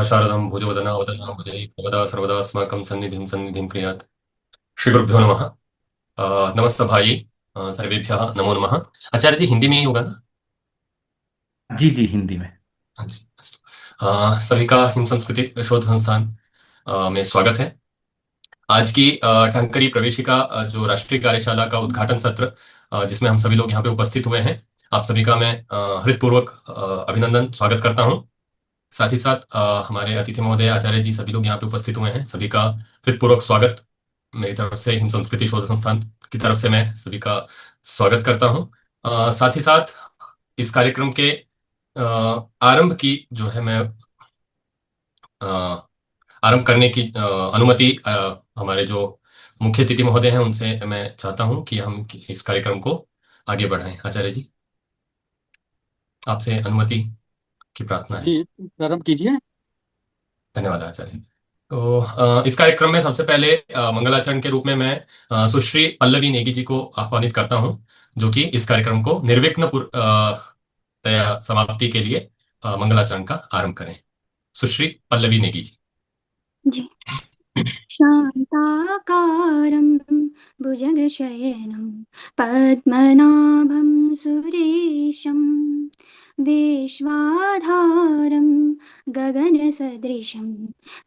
शारदं भुजवदना वदना भुजैः सर्वदा अस्माकं सन्निधिं सन्निधिं क्रियात्। श्रीगुरुभ्यो नमः। नमस्ते भाई, सर्वेभ्यः नमो नमः। आचार्य जी, हिंदी में ही होगा ना? जी जी, हिंदी में। हाँ जी, अस्तु। सभी का हिम संस्कृति शोध संस्थान में स्वागत है। आज की टंकरी प्रवेशिका जो राष्ट्रीय कार्यशाला का उद्घाटन सत्र, जिसमें हम सभी लोग यहाँ पे उपस्थित हुए हैं, आप सभी का मैं हृदयपूर्वक अभिनंदन स्वागत करता हूँ। साथ ही साथ हमारे अतिथि महोदय आचार्य जी सभी लोग यहाँ पे उपस्थित हुए हैं, सभी का हृदयपूर्वक स्वागत मेरी तरफ से, हिम संस्कृति शोध संस्थान की तरफ से मैं सभी का स्वागत करता हूँ। साथ ही साथ इस कार्यक्रम के आरंभ की जो है मैं अ, आरंभ करने की अनुमति हमारे जो मुख्य अतिथि महोदय हैं उनसे मैं चाहता हूं कि हम इस कार्यक्रम को आगे बढ़ाएं। आचार्य जी, आपसे अनुमति की प्रार्थना है। जी, प्रारंभ कीजिए। धन्यवाद आचार्य। तो इस कार्यक्रम में सबसे पहले मंगलाचरण के रूप में मैं सुश्री पल्लवी नेगी जी को आह्वानित करता हूं, जो कि इस कार्यक्रम को निर्विघ्न तया समाप्ति के लिए मंगलाचरण का आरंभ करें। सुश्री पल्लवी नेगी जी। जी। शान्ताकारं भुजगशयनं पद्मनाभं सुरेशं विश्वाधारं गगनसदृशं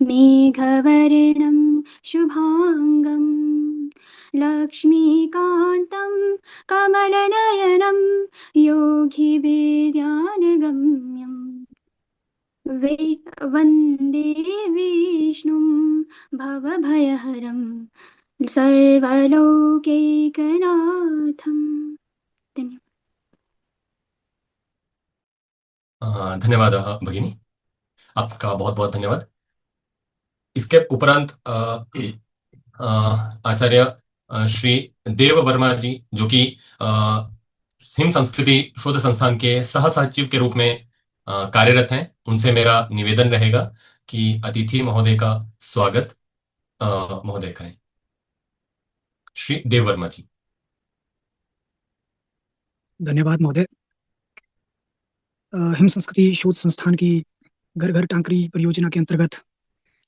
मेघवर्णं शुभाङ्गं लक्ष्मीकान्तं कमलनयनं योगिवेद्यानगम्यम् वन्दे विष्णुं भवभयहरं सर्वलोकैकनाथं। धन्यवाद। धन्यवाद भगिनी, आपका बहुत बहुत धन्यवाद। इसके उपरांत आचार्य श्री देव वर्मा जी, जो कि हिम संस्कृति शोध संस्थान के सह सचिव के रूप में कार्यरत हैं, उनसे मेरा निवेदन रहेगा कि अतिथि महोदय का स्वागत महोदय करें। श्री देव वर्मा जी। धन्यवाद महोदय। हिम संस्कृति शोध संस्थान की घर घर टांकरी परियोजना के अंतर्गत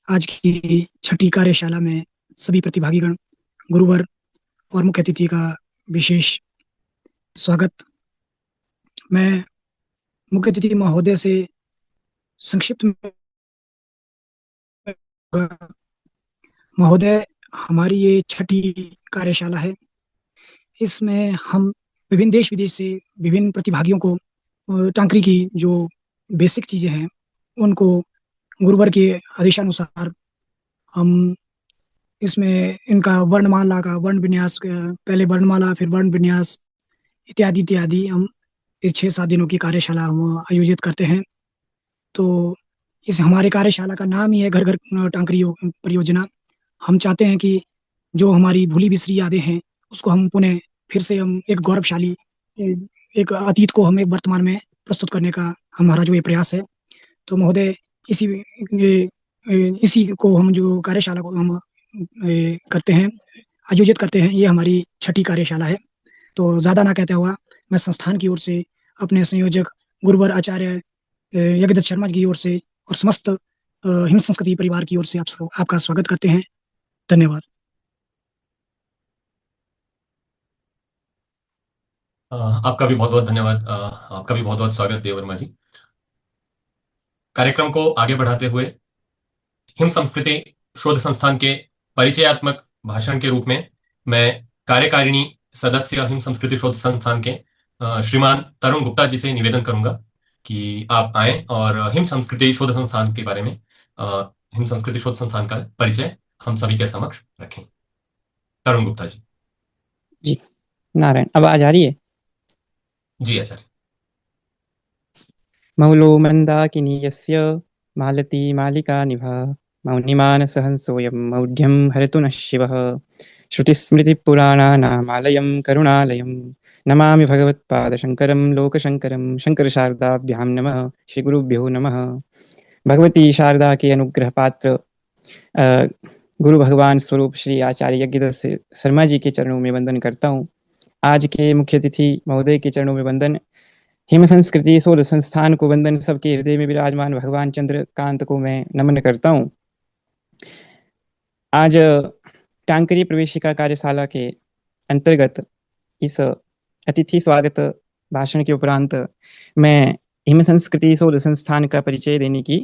आज की छठी कार्यशाला में सभी प्रतिभागीगण, गुरुवर और मुख्य अतिथि का विशेष स्वागत। मैं मुख्य अतिथि महोदय से संक्षिप्त में महोदय, हमारी ये छठी कार्यशाला है। इसमें हम विभिन्न देश विदेश से विभिन्न प्रतिभागियों को टांकरी की जो बेसिक चीज़ें हैं उनको गुरुवर के आदेशानुसार हम इसमें इनका वर्णमाला का वर्ण विन्यास, पहले वर्णमाला फिर वर्ण विन्यास इत्यादि इत्यादि हम इस 6-7 दिनों की कार्यशाला हम आयोजित करते हैं। तो इस हमारे कार्यशाला का नाम ही है घर घर टांकरी परियोजना। हम चाहते हैं कि जो हमारी भूली बिसरी यादें हैं उसको हम पुनः फिर से हम एक गौरवशाली एक अतीत को हमें वर्तमान में प्रस्तुत करने का हमारा जो ये प्रयास है। तो महोदय, इसी को हम जो कार्यशाला को हम करते हैं, आयोजित करते हैं, ये हमारी छठी कार्यशाला है। तो ज़्यादा ना कहते हुआ मैं संस्थान की ओर से, अपने संयोजक गुरुवर आचार्य यज्ञदत्त शर्मा की ओर से और समस्त हिम संस्कृति परिवार की ओर से आपका स्वागत करते हैं। धन्यवाद। आपका भी बहुत बहुत धन्यवाद। आपका भी बहुत बहुत स्वागत देव वर्मा जी। कार्यक्रम को आगे बढ़ाते हुए हिम संस्कृति शोध संस्थान के परिचयात्मक भाषण के रूप में मैं कार्यकारिणी सदस्य हिम संस्कृति शोध संस्थान के श्रीमान तरुण गुप्ता जी से निवेदन करूंगा कि आप आएं और हिम संस्कृति शोध संस्थान के बारे में, हिम संस्कृति शोध संस्थान का परिचय हम सभी के समक्ष रखें। तरुण गुप्ता जी। जी नारायण, आवाज आ रही है? जी आचार्य। मौलो मंदाकिनीयस्य मालती मालिका निभा मौनिमानसहंसोऽयं मौढ्यं हरतु नः शिवः। श्रुतिस्मृतिपुराणानामालयं करुणालयं नमामि भगवत्पादशङ्करं लोकशङ्करं। शङ्करशारदाभ्यां नमः। श्रीगुरुभ्यो नमः। भगवती शारदा के अनुग्रह पात्र गुरु भगवान स्वरूप श्री आचार्य यज्ञदत्त शर्मा जी के चरणों में वंदन करता हूँ। आज के मुख्य अतिथि महोदय के चरणों में वंदन। हिम संस्कृति शोध संस्थान को वंदन, सबके हृदय में विराजमान भगवान चंद्रकांत को मैं नमन करता हूँ। आज टांकरी प्रवेशिका कार्यशाला के अंतर्गत इस अतिथि स्वागत भाषण के उपरांत मैं हिम संस्कृति शोध संस्थान का परिचय देने की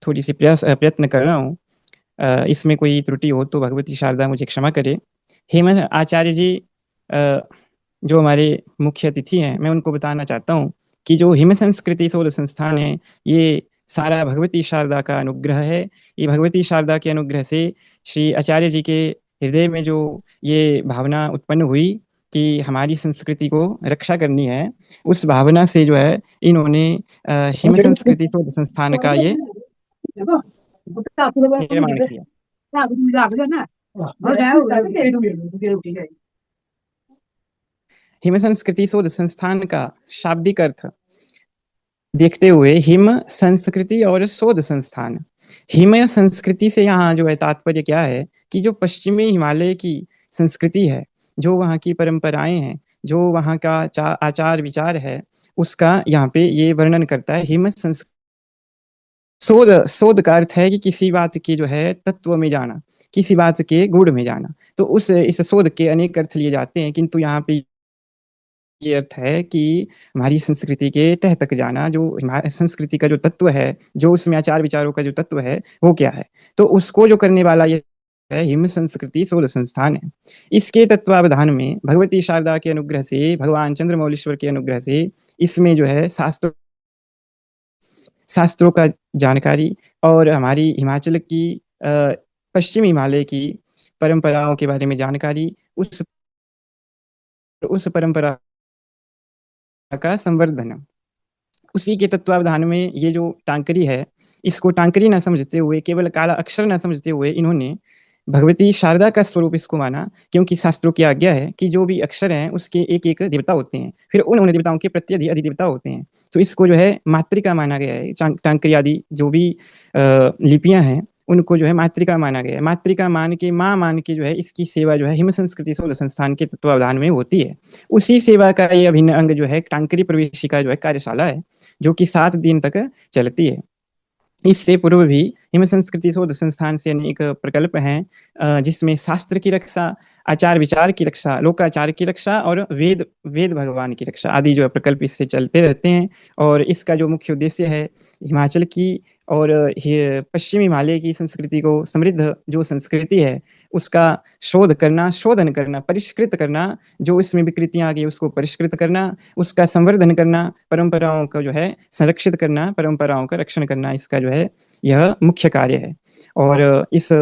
थोड़ी सी प्रयत्न कर रहा हूँ। इसमें कोई त्रुटि हो तो भगवती शारदा मुझे क्षमा करे। हेम आचार्य जी जो हमारे मुख्य अतिथि हैं, मैं उनको बताना चाहता हूँ कि जो हिम संस्कृति शोध संस्थान है, ये सारा भगवती शारदा का अनुग्रह है। ये भगवती शारदा के अनुग्रह से श्री आचार्य जी के हृदय में जो ये भावना उत्पन्न हुई कि हमारी संस्कृति को रक्षा करनी है, उस भावना से जो है इन्होंने हिम संस्कृति शोध संस्थान का ये निर्माण किया। हिम संस्कृति शोध संस्थान का शाब्दिक अर्थ देखते हुए हिम संस्कृति और शोध संस्थान, हिम संस्कृति से यहाँ जो है तात्पर्य क्या है कि जो पश्चिमी हिमालय की संस्कृति है, जो वहाँ की परंपराएं हैं, जो वहाँ का आचार विचार है, उसका यहाँ पे ये वर्णन करता है। हिम संस्कृति शोध का अर्थ है कि किसी बात के जो है तत्व में जाना, किसी बात के गुण में जाना। तो इस शोध के अनेक अर्थ लिए जाते हैं, किंतु यहाँ पे ये अर्थ है कि हमारी संस्कृति के तह तक जाना, जो हमारी संस्कृति का जो तत्व है, जो उसमें आचार विचारों का जो तत्व है, वो क्या है। तो उसको जो करने वाला ये है हिम संस्कृति शोध संस्थान है। इसके तत्वावधान में भगवती शारदा के अनुग्रह से, भगवान चंद्रमौलीश्वर के अनुग्रह से इसमें जो है शास्त्रों का जानकारी और हमारी हिमाचल की पश्चिमी हिमालय की परंपराओं के बारे में जानकारी, उस परंपरा का संवर्धन, उसी के तत्वावधान में ये जो टांकरी है, इसको टांकरी न समझते हुए, केवल काला अक्षर न समझते हुए इन्होंने भगवती शारदा का स्वरूप इसको माना, क्योंकि शास्त्रों की आज्ञा है कि जो भी अक्षर हैं उसके एक एक देवता होते हैं, फिर उन देवताओं के प्रति अधिदेवता होते हैं। तो इसको जो है मातृका माना गया है। टांकरी आदि जो भी लिपियां हैं उनको जो है मातृका माना गया है। मातृका मान के, माँ मान के जो है इसकी सेवा जो है हिम संस्कृति शोध संस्थान के तत्वावधान में होती है। उसी सेवा का ये अभिन्न अंग जो है टांकरी प्रवेशिका जो है कार्यशाला है, जो कि 7 दिन तक चलती है। इससे पूर्व भी हिम संस्कृति शोध संस्थान से अनेक प्रकल्प हैं, जिसमें शास्त्र की रक्षा, आचार विचार की रक्षा, लोकाचार की रक्षा और वेद भगवान की रक्षा आदि जो है प्रकल्प इससे चलते रहते हैं। और इसका जो मुख्य उद्देश्य है हिमाचल की और पश्चिमी हिमालय की संस्कृति को, समृद्ध जो संस्कृति है उसका शोधन करना, परिष्कृत करना, जो इसमें विकृतियां आ गई उसको परिष्कृत करना, उसका संवर्धन करना, परंपराओं को जो है संरक्षित करना, परंपराओं का रक्षण करना, इसका जो है यह मुख्य कार्य है। और इस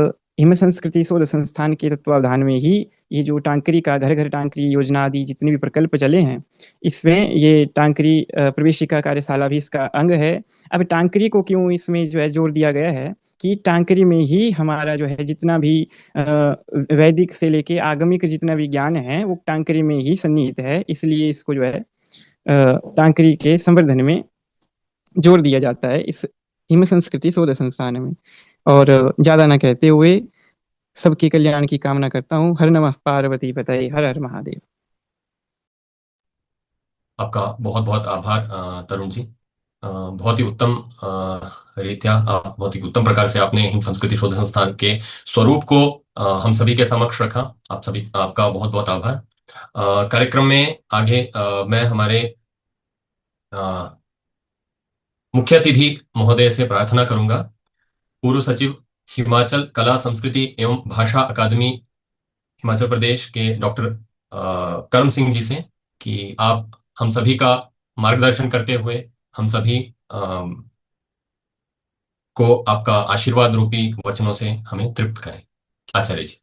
हिम संस्कृति शोध संस्थान के तत्वावधान में ही ये जो टांकरी का घर घर टांकरी योजना आदि जितने भी प्रकल्प चले हैं, इसमें ये टांकरी प्रवेशिका कार्यशाला भी इसका अंग है। अब टांकरी को क्यों इसमें जो है जोर दिया गया है कि टांकरी में ही हमारा जो है जितना भी वैदिक से लेके आगमिक जितना भी ज्ञान है वो टांकरी में ही सन्निहित है, इसलिए इसको जो है टांकरी के संवर्धन में जोर दिया जाता है इस हिम संस्कृति शोध संस्थान में। और ज्यादा ना कहते हुए सबके कल्याण की कामना करता हूँ। हर नमः पार्वती पतये, हर हर महादेव। आपका बहुत बहुत आभार तरुण जी। बहुत ही उत्तम रीत्या, बहुत ही उत्तम प्रकार से आपने हिम संस्कृति शोध संस्थान के स्वरूप को हम सभी के समक्ष रखा। आपका बहुत बहुत आभार। कार्यक्रम में आगे मैं हमारे मुख्य अतिथि महोदय से प्रार्थना करूंगा, पूर्व सचिव हिमाचल कला संस्कृति एवं भाषा अकादमी हिमाचल प्रदेश के डॉक्टर कर्म सिंह जी से, कि आप हम सभी का मार्गदर्शन करते हुए हम सभी को आपका आशीर्वाद रूपी वचनों से हमें तृप्त करें। आचार्य जी।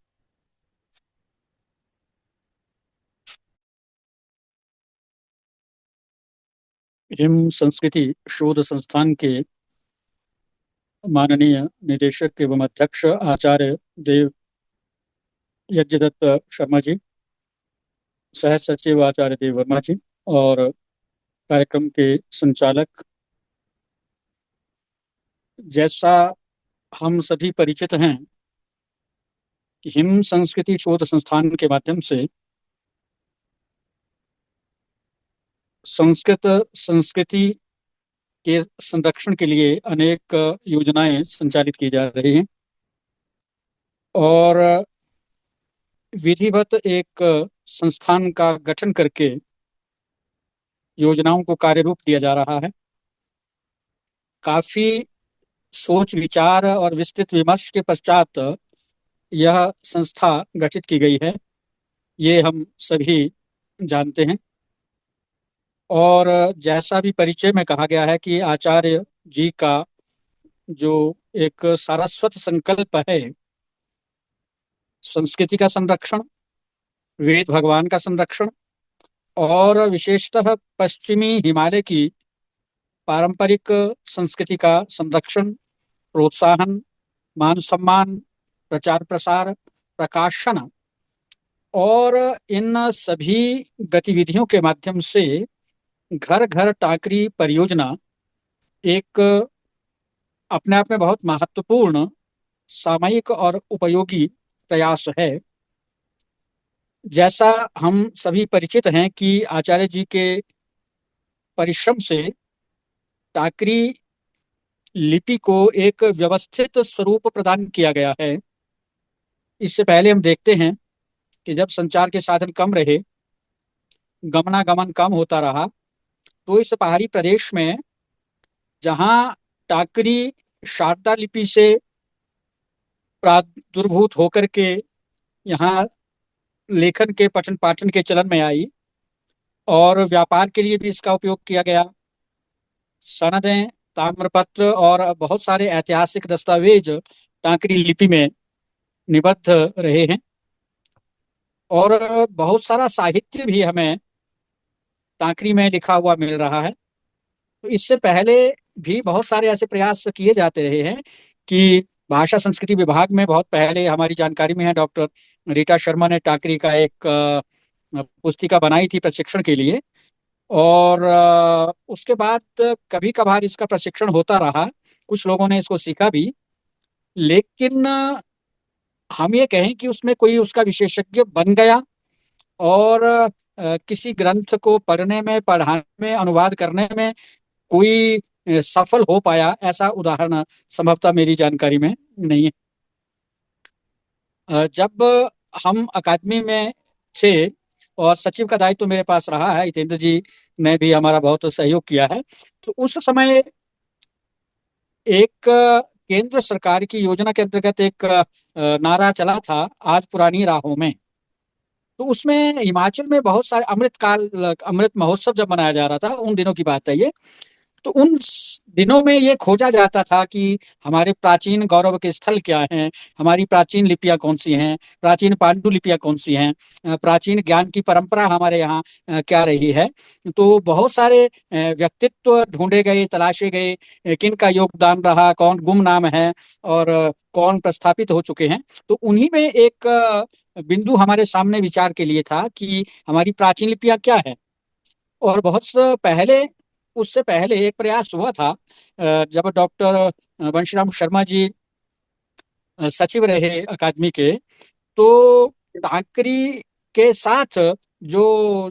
हिम संस्कृति शोध संस्थान के माननीय निदेशक एवं अध्यक्ष आचार्य देव यज्ञदत्त शर्मा जी, सह सचिव आचार्य देव वर्मा जी और कार्यक्रम के संचालक, जैसा हम सभी परिचित हैं कि हिम संस्कृति शोध संस्थान के माध्यम से संस्कृत संस्कृति के संरक्षण के लिए अनेक योजनाएं संचालित की जा रही हैं और विधिवत एक संस्थान का गठन करके योजनाओं को कार्य रूप दिया जा रहा है। काफी सोच विचार और विस्तृत विमर्श के पश्चात यह संस्था गठित की गई है, ये हम सभी जानते हैं। और जैसा भी परिचय में कहा गया है कि आचार्य जी का जो एक सारस्वत संकल्प है, संस्कृति का संरक्षण, वेद भगवान का संरक्षण और विशेषतः पश्चिमी हिमालय की पारंपरिक संस्कृति का संरक्षण, प्रोत्साहन, मान सम्मान, प्रचार प्रसार, प्रकाशन और इन सभी गतिविधियों के माध्यम से घर घर टाकरी परियोजना एक अपने आप में बहुत महत्वपूर्ण सामयिक और उपयोगी प्रयास है। जैसा हम सभी परिचित हैं कि आचार्य जी के परिश्रम से टाकरी लिपि को एक व्यवस्थित स्वरूप प्रदान किया गया है। इससे पहले हम देखते हैं कि जब संचार के साधन कम रहे, गमनागमन कम होता रहा, तो इस पहाड़ी प्रदेश में जहां टाकरी शारदा लिपि से प्रादुर्भूत होकर के यहाँ लेखन के पठन पाठन के चलन में आई और व्यापार के लिए भी इसका उपयोग किया गया। सनदें, ताम्रपत्र और बहुत सारे ऐतिहासिक दस्तावेज टाकरी लिपि में निबद्ध रहे हैं और बहुत सारा साहित्य भी हमें टाकरी में लिखा हुआ मिल रहा है। तो इससे पहले भी बहुत सारे ऐसे प्रयास किए जाते रहे हैं कि भाषा संस्कृति विभाग में बहुत पहले हमारी जानकारी में है डॉक्टर रीटा शर्मा ने टाकरी का एक पुस्तिका बनाई थी प्रशिक्षण के लिए और उसके बाद कभी कभार इसका प्रशिक्षण होता रहा, कुछ लोगों ने इसको सीखा भी, लेकिन हम ये कहें कि उसमें कोई उसका विशेषज्ञ बन गया और किसी ग्रंथ को पढ़ने में, पढ़ाने में, अनुवाद करने में कोई सफल हो पाया, ऐसा उदाहरण संभवतः मेरी जानकारी में नहीं है। जब हम अकादमी में थे और सचिव का दायित्व तो मेरे पास रहा है, हितेंद्र जी ने भी हमारा बहुत सहयोग किया है, तो उस समय एक केंद्र सरकार की योजना के अंतर्गत एक नारा चला था, आज पुरानी राहों में। तो उसमें हिमाचल में बहुत सारे अमृत महोत्सव जब मनाया जा रहा था, उन दिनों की बात है ये, तो उन दिनों में ये खोजा जाता था कि हमारे प्राचीन गौरव के स्थल क्या हैं, हमारी प्राचीन लिपियां कौन सी हैं, प्राचीन पांडुलिपियां कौन सी हैं, प्राचीन ज्ञान की परंपरा हमारे यहाँ क्या रही है। तो बहुत सारे व्यक्तित्व ढूंढे गए, तलाशे गए, किन का योगदान रहा, कौन गुमनाम है और कौन प्रस्थापित हो चुके हैं। तो उन्हीं में एक बिंदु हमारे सामने विचार के लिए था कि हमारी प्राचीन लिपियां क्या है। और उससे पहले एक प्रयास हुआ था जब डॉक्टर वंशीराम शर्मा जी सचिव रहे अकादमी के, तो टाकरी के साथ जो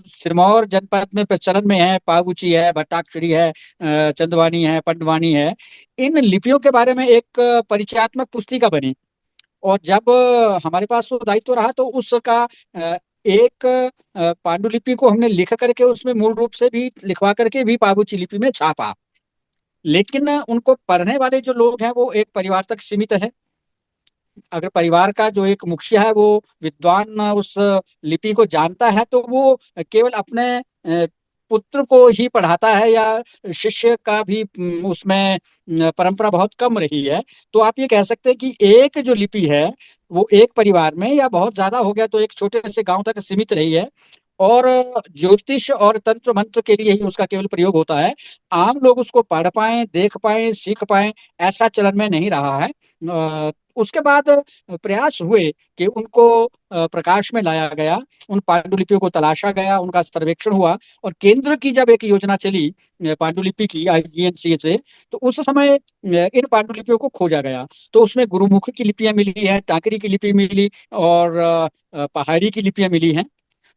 सिरमौर जनपद में प्रचलन में है, पाबूची है, भट्टाक्षरी है, चंदवानी है, पंडवानी है, इन लिपियों के बारे में एक परिचयात्मक पुस्तिका बनी। और जब हमारे पास वो दायित्व रहा तो उसका एक पांडुलिपि को हमने लिख करके उसमें मूल रूप से भी लिखवा करके भी पाबूची लिपि में छापा, लेकिन उनको पढ़ने वाले जो लोग हैं वो एक परिवार तक सीमित है। अगर परिवार का जो एक मुखिया है वो विद्वान उस लिपि को जानता है तो वो केवल अपने पुत्र को ही पढ़ाता है, या शिष्य का भी उसमें परंपरा बहुत कम रही है। तो आप ये कह सकते हैं कि एक जो लिपि है वो एक परिवार में, या बहुत ज्यादा हो गया तो एक छोटे से गांव तक सीमित रही है और ज्योतिष और तंत्र मंत्र के लिए ही उसका केवल प्रयोग होता है। आम लोग उसको पढ़ पाए, देख पाए, सीख पाए, ऐसा चलन में नहीं रहा है। उसके बाद प्रयास हुए कि उनको प्रकाश में लाया गया, उन पांडुलिपियों को तलाशा गया, उनका सर्वेक्षण हुआ और केंद्र की जब एक योजना चली पांडुलिपि की IGNC से, तो उस समय इन पांडुलिपियों को खोजा गया। तो उसमें गुरुमुख की लिपियां मिली है, टाकरी की लिपि मिली और पहाड़ी की लिपियां मिली हैं।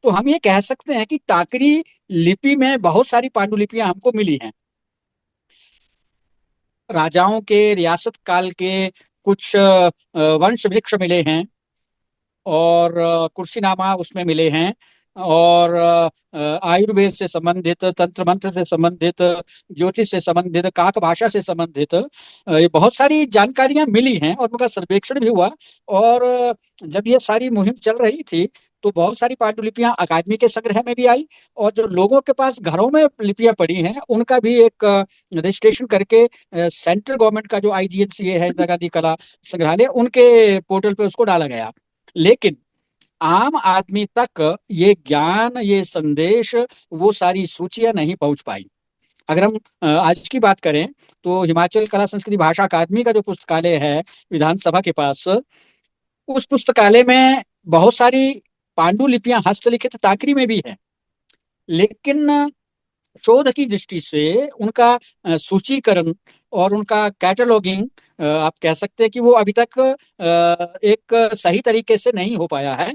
तो हम ये कह सकते हैं कि टाकरी लिपि में बहुत सारी पांडुलिपियां हमको मिली हैं। राजाओं के रियासत काल के कुछ वंश वृक्ष मिले हैं, और कुर्सीनामा उसमें मिले हैं, और आयुर्वेद से संबंधित, तंत्र मंत्र से संबंधित, ज्योतिष से संबंधित, काक भाषा से संबंधित ये बहुत सारी जानकारियां मिली हैं, और उनका सर्वेक्षण भी हुआ। और जब ये सारी मुहिम चल रही थी तो बहुत सारी पांडुलिपियां अकादमी के संग्रह में भी आई, और जो लोगों के पास घरों में लिपियां पड़ी हैं उनका भी एक रजिस्ट्रेशन करके सेंट्रल गवर्नमेंट का जो IGNCA है, इंदिरा गांधी कला संग्रहालय, उनके पोर्टल पे उसको डाला गया। लेकिन आम आदमी तक ये ज्ञान, ये संदेश, वो सारी सूचियां नहीं पहुंच पाई। अगर हम आज की बात करें तो हिमाचल कला संस्कृति भाषा अकादमी का जो पुस्तकालय है विधानसभा के पास, उस पुस्तकालय में बहुत सारी पांडुलिपियां हस्तलिखित ताकरी में भी हैं, लेकिन शोध की दृष्टि से उनका सूचीकरण और उनका कैटलॉगिंग, आप कह सकते हैं कि वो अभी तक एक सही तरीके से नहीं हो पाया है।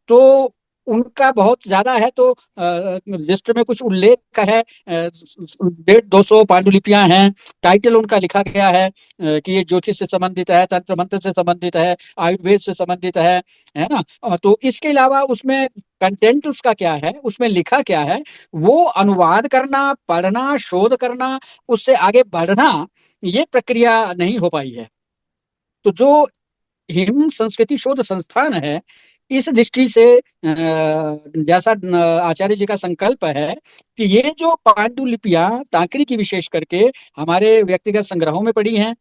तो उनका बहुत ज्यादा है तो रजिस्टर में कुछ उल्लेख है, 150-200 पांडुलिपियां हैं, टाइटल उनका लिखा गया है कि ये ज्योतिष से संबंधित है, तंत्र मंत्र से संबंधित है, आयुर्वेद से संबंधित है ना। तो इसके अलावा उसमें कंटेंट उसका क्या है, उसमें लिखा क्या है, वो अनुवाद करना, पढ़ना, शोध करना, उससे आगे बढ़ना, ये प्रक्रिया नहीं हो पाई है। तो जो हिम संस्कृति शोध संस्थान है, इस दृष्टि से जैसा आचार्य जी का संकल्प है कि ये जो पांडुलिपियां टाकरी की विशेष करके हमारे व्यक्तिगत संग्रहों में पड़ी हैं,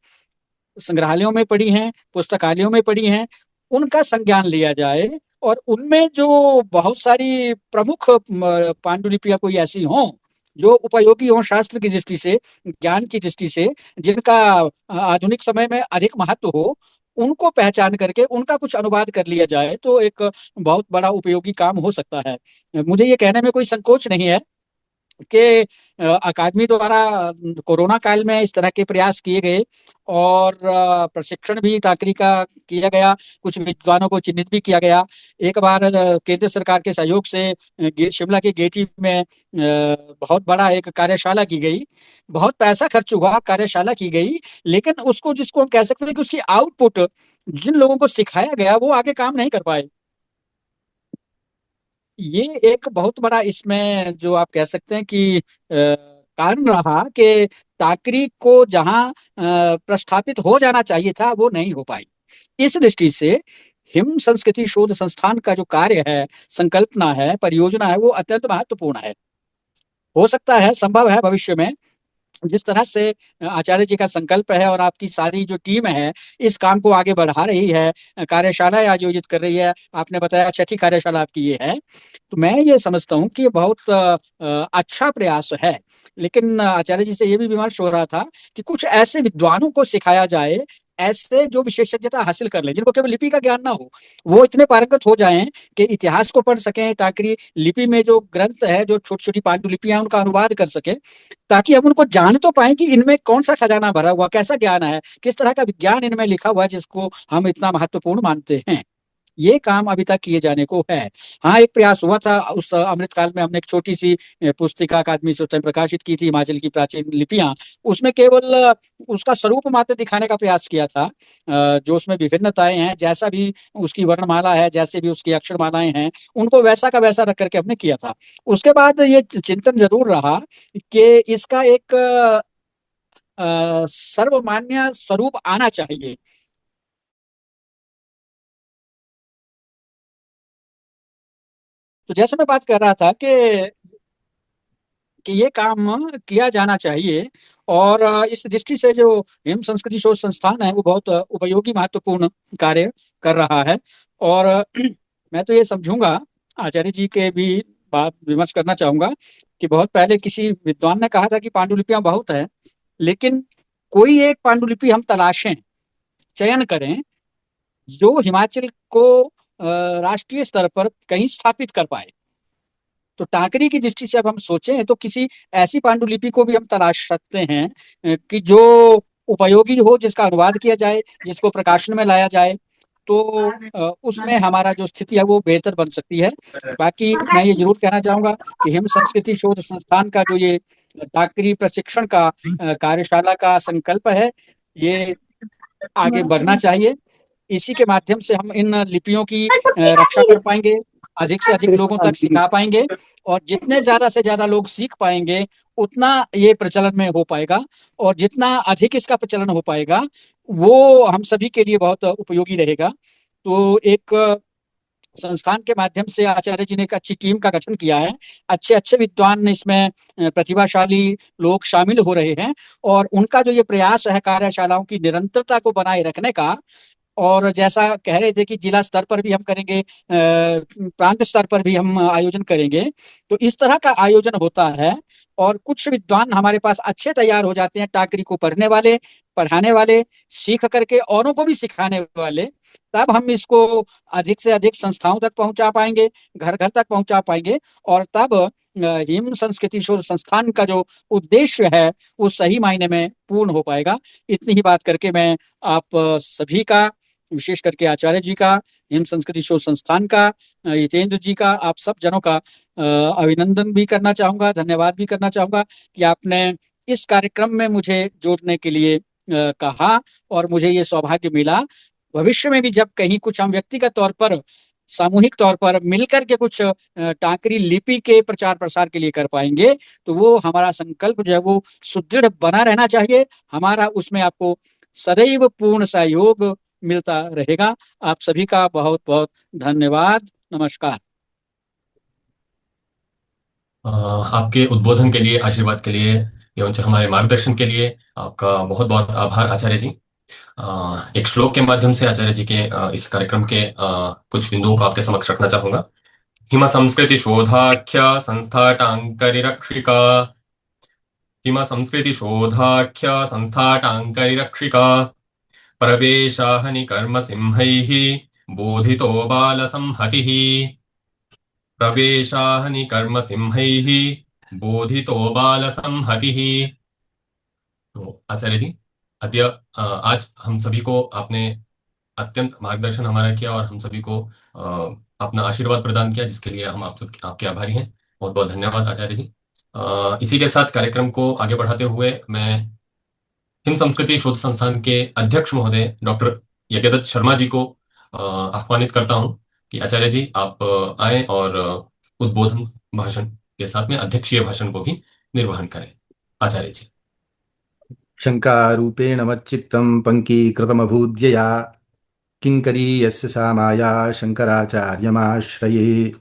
संग्रहालयों में पड़ी हैं, पुस्तकालयों में पड़ी हैं, उनका संज्ञान लिया जाए, और उनमें जो बहुत सारी प्रमुख पांडुलिपियां कोई ऐसी हों जो उपयोगी हों शास्त्र की दृष्टि से, ज्ञान की दृष्टि से, जिनका आधुनिक समय में अधिक महत्व हो, उनको पहचान करके उनका कुछ अनुवाद कर लिया जाए तो एक बहुत बड़ा उपयोगी काम हो सकता है। मुझे ये कहने में कोई संकोच नहीं है कि अकादमी द्वारा कोरोना काल में इस तरह के प्रयास किए गए, और प्रशिक्षण भी टाकरी का किया गया, कुछ विद्वानों को चिन्हित भी किया गया। एक बार केंद्र सरकार के सहयोग से शिमला के गेटी में बहुत बड़ा एक कार्यशाला की गई, बहुत पैसा खर्च हुआ, कार्यशाला की गई, लेकिन उसको, जिसको हम कह सकते हैं कि उसकी आउटपुट, जिन लोगों को सिखाया गया वो आगे काम नहीं कर पाए। ये एक बहुत बड़ा इसमें जो आप कह सकते हैं कि कारण रहा कि टाकरी को जहां प्रस्थापित हो जाना चाहिए था वो नहीं हो पाई। इस दृष्टि से हिम संस्कृति शोध संस्थान का जो कार्य है, संकल्पना है, परियोजना है, वो अत्यंत महत्वपूर्ण है। हो सकता है, संभव है भविष्य में, जिस तरह से आचार्य जी का संकल्प है और आपकी सारी जो टीम है इस काम को आगे बढ़ा रही है, कार्यशालाएं आयोजित कर रही है, आपने बताया 6ठी कार्यशाला आपकी ये है, तो मैं ये समझता हूँ कि ये बहुत अच्छा प्रयास है। लेकिन आचार्य जी से ये भी विमर्श हो रहा था कि कुछ ऐसे विद्वानों को सिखाया जाए, ऐसे जो विशेषज्ञता हासिल कर ले, जिनको केवल लिपि का ज्ञान ना हो, वो इतने पारंगत हो जाएं कि इतिहास को पढ़ सकें, टाकरी लिपि में जो ग्रंथ है, जो छोटी छोटी पांडुलिपियां, उनका अनुवाद कर सकें, ताकि हम उनको जान तो पाए कि इनमें कौन सा खजाना भरा हुआ, कैसा ज्ञान है, किस तरह का विज्ञान इनमें लिखा हुआ है जिसको हम इतना महत्वपूर्ण मानते हैं। ये काम अभी तक किए जाने को है। हाँ, एक प्रयास हुआ था उस अमृतकाल में, हमने एक छोटी सी पुस्तिका अकादमी से उस टाइम प्रकाशित की थी, हिमाचल की प्राचीन लिपियां। उसमें केवल उसका स्वरूप मात्र दिखाने का प्रयास किया था, जो उसमें विभिन्नताएं हैं, जैसा भी उसकी वर्णमाला है, जैसे भी उसकी अक्षरमालाएं हैं, उनको वैसा का वैसा रख करके हमने किया था। उसके बाद ये चिंतन जरूर रहा कि इसका एक सर्वमान्य स्वरूप आना चाहिए। तो जैसे मैं बात कर रहा था कि ये काम किया जाना चाहिए, और इस दृष्टि से जो हिम संस्कृति शोध संस्थान है वो बहुत उपयोगी, महत्वपूर्ण कार्य कर रहा है। और मैं तो ये समझूंगा, आचार्य जी के भी बात विमर्श करना चाहूंगा कि बहुत पहले किसी विद्वान ने कहा था कि पांडुलिपियां बहुत है, लेकिन कोई एक पांडुलिपि हम तलाशें, चयन करें, जो हिमाचल को राष्ट्रीय स्तर पर कहीं स्थापित कर पाए। तो टाकरी की दृष्टि से अब हम सोचें तो किसी ऐसी पांडुलिपि को भी हम तलाश सकते हैं कि जो उपयोगी हो, जिसका अनुवाद किया जाए, जिसको प्रकाशन में लाया जाए, तो उसमें हमारा जो स्थिति है वो बेहतर बन सकती है। बाकी मैं ये जरूर कहना चाहूंगा कि हिम संस्कृति शोध संस्थान का जो ये डॉक्टरी प्रशिक्षण का कार्यशाला का संकल्प है, ये आगे बढ़ना चाहिए। इसी के माध्यम से हम इन लिपियों की रक्षा कर पाएंगे, अधिक से अधिक लोगों तक सिखा पाएंगे, और जितने ज्यादा से ज्यादा लोग सीख पाएंगे उतना ये प्रचलन में हो पाएगा, और जितना अधिक इसका प्रचलन हो पाएगा वो हम सभी के लिए बहुत उपयोगी रहेगा। तो एक संस्थान के माध्यम से आचार्य जी ने एक अच्छी टीम का गठन किया है, अच्छे अच्छे विद्वान इसमें प्रतिभाशाली लोग शामिल हो रहे हैं, और उनका जो ये प्रयास है कार्यशालाओं की निरंतरता को बनाए रखने का, और जैसा कह रहे थे कि जिला स्तर पर भी हम करेंगे, प्रांत स्तर पर भी हम आयोजन करेंगे, तो इस तरह का आयोजन होता है और कुछ विद्वान हमारे पास अच्छे तैयार हो जाते हैं, टाकरी को पढ़ने वाले, पढ़ाने वाले, सीख करके औरों को भी सिखाने वाले। तब हम इसको अधिक से अधिक संस्थाओं तक पहुंचा पाएंगे, घर घर तक पहुंचा पाएंगे, और तब हिम संस्कृति शोध संस्थान का जो उद्देश्य है वो सही मायने में पूर्ण हो पाएगा। इतनी ही बात करके मैं आप सभी का, विशेष करके आचार्य जी का, हिम संस्कृति शोध संस्थान का, हितेंद्र जी का, आप सब जनों का अभिनंदन भी करना चाहूंगा, धन्यवाद भी करना चाहूंगा कि आपने इस कार्यक्रम में मुझे जोड़ने के लिए कहा और मुझे ये सौभाग्य मिला। भविष्य में भी जब कहीं कुछ हम व्यक्तिगत तौर पर, सामूहिक तौर पर मिलकर के कुछ टाकरी लिपि के प्रचार प्रसार के लिए कर पाएंगे, तो वो हमारा संकल्प जो है वो सुदृढ़ बना रहना चाहिए। हमारा उसमें आपको सदैव पूर्ण सहयोग मिलता रहेगा। आप सभी का बहुत बहुत धन्यवाद। नमस्कार। आपके उद्बोधन के लिए, आशीर्वाद के लिए एवं हमारे मार्गदर्शन के लिए आपका बहुत बहुत आभार आचार्य जी। एक श्लोक के माध्यम से आचार्य जी के इस कार्यक्रम के कुछ बिंदुओं को आपके समक्ष रखना चाहूंगा। हिम संस्कृति शोधाख्य संस्था टांकरिरक्षिका, हिम संस्कृति शोधाख्य संस्था टांकरिरक्षिका, प्रवेशाहनि कर्म सिंहैः बोधितो बाल संहतिः, प्रवेशाहनि कर्म सिंहैः बोधितो बाल संहतिः। तो आचार्य जी, अद्य आज हम सभी को आपने अत्यंत मार्गदर्शन हमारा किया और हम सभी को अपना आशीर्वाद प्रदान किया, जिसके लिए हम आप सब आपके आभारी हैं। बहुत बहुत धन्यवाद आचार्य जी। इसी के साथ कार्यक्रम को आगे बढ़ाते हुए मैं हिम संस्कृति शोध संस्थान के अध्यक्ष महोदय डॉक्टर यज्ञदत्त शर्मा जी को आह्वानित करता हूं कि आचार्य जी आप आए और उद्बोधन भाषण के साथ में अध्यक्षीय भाषण को भी निर्वहन करें। आचार्य जी। शङ्कारूपेण मच्चित्तं पङ्कीकृतमभूद्यया किङ्करी यस्य सा माया शङ्कराचार्यमाश्रये।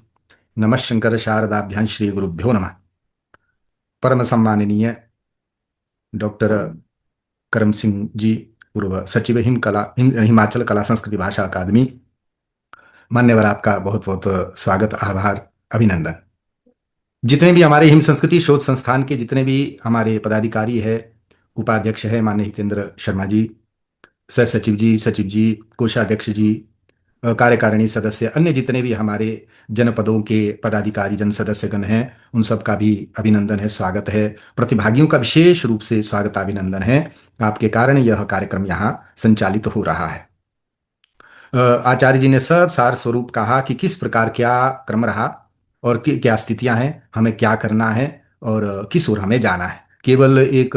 नमः शंकर शारदाभ्यां श्री गुरुभ्यो नमः। परम सम्माननीय डॉक्टर करम सिंह जी, पूर्व सचिव हिमाचल कला संस्कृति भाषा अकादमी, मान्यवर, आपका बहुत बहुत स्वागत, आभार, अभिनंदन। जितने भी हमारे हिम संस्कृति शोध संस्थान के जितने भी हमारे पदाधिकारी है, उपाध्यक्ष है माननीय हितेंद्र शर्मा जी, सह सचिव जी, कोषाध्यक्ष जी, कार्यकारिणी सदस्य, अन्य जितने भी हमारे जनपदों के पदाधिकारी जन सदस्यगण हैं, उन सब का भी अभिनंदन है, स्वागत है। प्रतिभागियों का विशेष रूप से स्वागत अभिनंदन है। आपके कारण यह कार्यक्रम यहाँ संचालित हो रहा है। आचार्य जी ने सब सार स्वरूप कहा कि किस प्रकार क्या क्रम रहा और क्या स्थितियां हैं, हमें क्या करना है और किस ओर हमें जाना है। केवल एक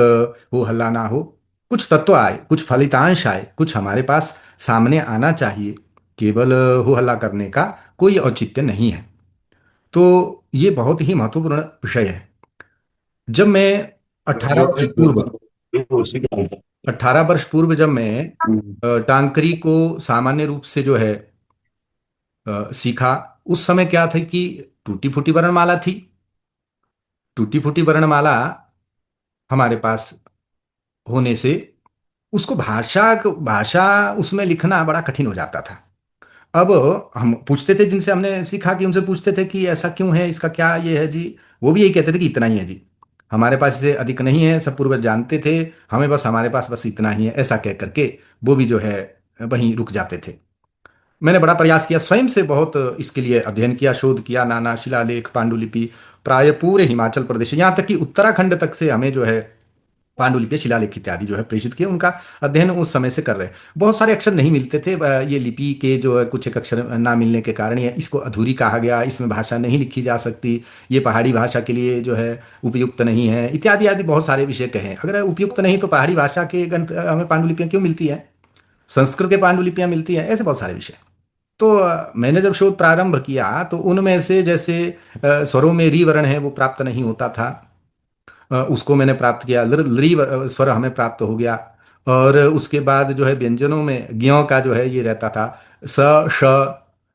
हो हल्ला ना हो, कुछ तत्व आए, कुछ फलितांश आए, कुछ हमारे पास सामने आना चाहिए। केवल हो हल्ला करने का कोई औचित्य नहीं है। तो ये बहुत ही महत्वपूर्ण विषय है। जब मैं 18 वर्ष पूर्व जब मैं टांकरी को सामान्य रूप से जो है सीखा, उस समय क्या था कि टूटी फूटी वर्णमाला थी। टूटी फूटी वर्णमाला हमारे पास होने से उसको भाषा उसमें लिखना बड़ा कठिन हो जाता था। अब हम पूछते थे, जिनसे हमने सीखा कि उनसे पूछते थे कि ऐसा क्यों है, इसका क्या ये है जी, वो भी यही कहते थे कि इतना ही है जी, हमारे पास इससे अधिक नहीं है, सब पूर्वज जानते थे, हमें बस, हमारे पास बस इतना ही है, ऐसा कह करके वो भी जो है वहीं रुक जाते थे। मैंने बड़ा प्रयास किया, स्वयं से बहुत इसके लिए अध्ययन किया, शोध किया, नाना शिलालेख, पांडुलिपि, प्राय पूरे हिमाचल प्रदेश, यहाँ तक कि उत्तराखंड तक से हमें जो है पांडुलिपि शिलालेख इत्यादि जो है प्रेषित किए, उनका अध्ययन उस समय से कर रहे हैं। बहुत सारे अक्षर नहीं मिलते थे, ये लिपि के जो है कुछ एक अक्षर ना मिलने के कारण ये इसको अधूरी कहा गया, इसमें भाषा नहीं लिखी जा सकती, ये पहाड़ी भाषा के लिए जो है उपयुक्त नहीं है, इत्यादि आदि बहुत सारे विषय कहे। अगर उपयुक्त नहीं तो पहाड़ी भाषा के ग्रंथ हमें पांडुलिपियाँ क्यों मिलती है, संस्कृत के पांडुलिपियाँ मिलती हैं, ऐसे बहुत सारे विषय। तो मैंने जब शोध प्रारंभ किया तो उनमें से जैसे स्वरों में री वर्ण है वो प्राप्त नहीं होता था, उसको मैंने प्राप्त किया, स्वर हमें प्राप्त हो गया। और उसके बाद जो है व्यंजनों में ज्ञों का जो है ये रहता था, स श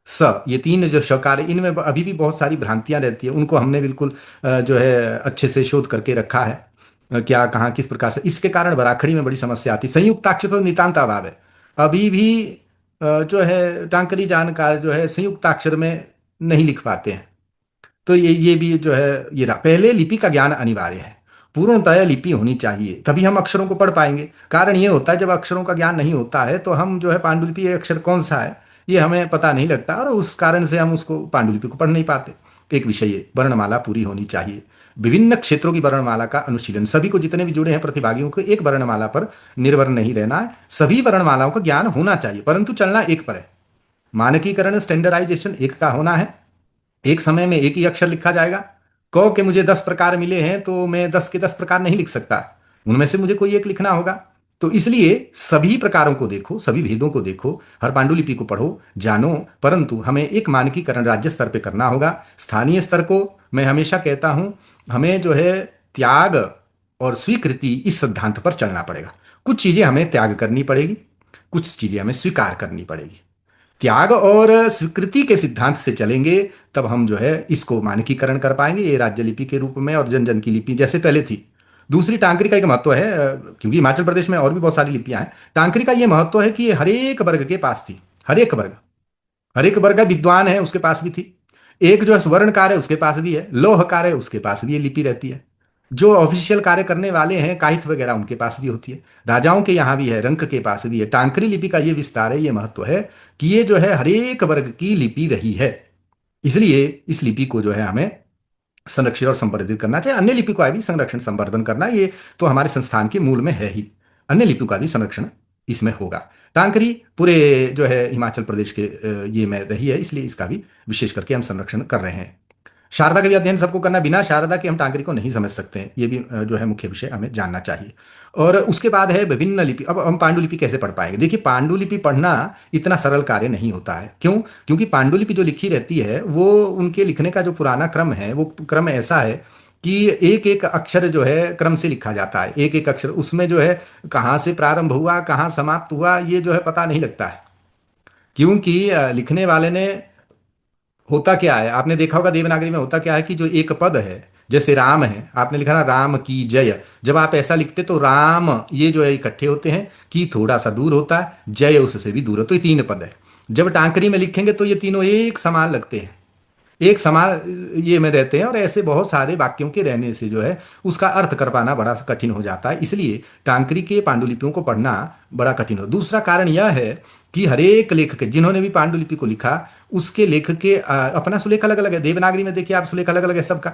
स, ये तीन जो शकार, इनमें अभी भी बहुत सारी भ्रांतियां रहती है, उनको हमने बिल्कुल जो है अच्छे से शोध करके रखा है, क्या कहाँ किस प्रकार से। इसके कारण बराखड़ी में बड़ी समस्या आती, संयुक्ताक्षर तो नितांत अभाव है। अभी भी जो है टांकरी जानकार जो है संयुक्ताक्षर में नहीं लिख पाते हैं। तो ये भी जो है ये रहा। पहले लिपि का ज्ञान अनिवार्य है, पूर्णतः लिपि होनी चाहिए, तभी हम अक्षरों को पढ़ पाएंगे। कारण ये होता है जब अक्षरों का ज्ञान नहीं होता है तो हम जो है पांडुलिपि ये अक्षर कौन सा है ये हमें पता नहीं लगता, और उस कारण से हम उसको पांडुलिपि को पढ़ नहीं पाते। एक विषय ये वर्णमाला पूरी होनी चाहिए, विभिन्न क्षेत्रों की वर्णमाला का अनुशीलन, सभी को जितने भी जुड़े हैं प्रतिभागियों को एक वर्णमाला पर निर्भर नहीं रहना है, सभी वर्णमालाओं का ज्ञान होना चाहिए, परंतु चलना एक पर है। मानकीकरण स्टैंडर्डाइजेशन एक का होना है, एक समय में एक ही अक्षर लिखा जाएगा। क के मुझे 10 प्रकार मिले हैं तो मैं 10 के 10 प्रकार नहीं लिख सकता, उनमें से मुझे कोई एक लिखना होगा। तो इसलिए सभी प्रकारों को देखो, सभी भेदों को देखो, हर पांडुलिपि को पढ़ो, जानो, परंतु हमें एक मानकीकरण राज्य स्तर पे करना होगा। स्थानीय स्तर को मैं हमेशा कहता हूं, हमें जो है त्याग और स्वीकृति इस सिद्धांत पर चलना पड़ेगा। कुछ चीजें हमें त्याग करनी पड़ेगी, कुछ चीजें हमें स्वीकार करनी पड़ेगी। त्याग और स्वीकृति के सिद्धांत से चलेंगे तब हम जो है इसको मानकीकरण कर पाएंगे, ये राज्य लिपि के रूप में और जन जन की लिपि जैसे पहले थी। दूसरी टांकरी का एक महत्व है, क्योंकि हिमाचल प्रदेश में और भी बहुत सारी लिपियां हैं, टांकरी का ये महत्व है कि ये हर एक वर्ग के पास थी, हर एक वर्ग का विद्वान है उसके पास भी थी। एक जो है स्वर्णकार है उसके पास भी है, लौहकार है उसके पास भी ये लिपि रहती है, जो ऑफिशियल कार्य करने वाले हैं काहित वगैरह उनके पास भी होती है, राजाओं के यहाँ भी है, रंक के पास भी है। टांकरी लिपि का ये विस्तार है, ये महत्व है कि ये जो है हर एक वर्ग की लिपि रही है, इसलिए इस लिपि को जो है हमें संरक्षित और संवर्धित करना चाहिए। अन्य लिपि का भी संरक्षण संवर्धन करना ये तो हमारे संस्थान के मूल में है ही, अन्य लिपियों का भी संरक्षण इसमें होगा। टांकरी पूरे जो है हिमाचल प्रदेश के ये में रही है, इसलिए इसका भी विशेष करके हम संरक्षण कर रहे हैं। शारदा का भी अध्ययन सबको करना, बिना शारदा के हम टांकरी को नहीं समझ सकते हैं, ये भी जो है मुख्य विषय हमें जानना चाहिए। और उसके बाद है विभिन्न लिपि। अब हम पांडुलिपि कैसे पढ़ पाएंगे? देखिए, पांडुलिपि पढ़ना इतना सरल कार्य नहीं होता है। क्यों? क्योंकि पांडुलिपि जो लिखी रहती है वो उनके लिखने का जो पुराना क्रम है वो क्रम ऐसा है कि एक एक अक्षर जो है क्रम से लिखा जाता है, एक एक अक्षर, उसमें जो है कहाँ से प्रारंभ हुआ कहाँ समाप्त हुआ ये जो है पता नहीं लगता है। क्योंकि लिखने वाले ने, होता क्या है आपने देखा होगा देवनागरी में होता क्या है कि जो एक पद है, जैसे राम है, आपने लिखा ना राम की जय, जब आप ऐसा लिखते तो राम ये जो है इकट्ठे होते हैं, की थोड़ा सा दूर होता है, जय उससे भी दूर है, तो ये 3 पद है। जब टांकरी में लिखेंगे तो ये तीनों एक समान लगते हैं, एक समान ये में रहते हैं, और ऐसे बहुत सारे वाक्यों के रहने से जो है उसका अर्थ कर पाना बड़ा कठिन हो जाता है। इसलिए टांकरी के पांडुलिपियों को पढ़ना बड़ा कठिन हो। दूसरा कारण यह है कि हर एक लेखक जिन्होंने भी पांडुलिपि को लिखा उसके लेखक के अपना सुलेख अलग अलग है। देवनागरी में देखिए आप, सुलेख अलग अलग है सबका,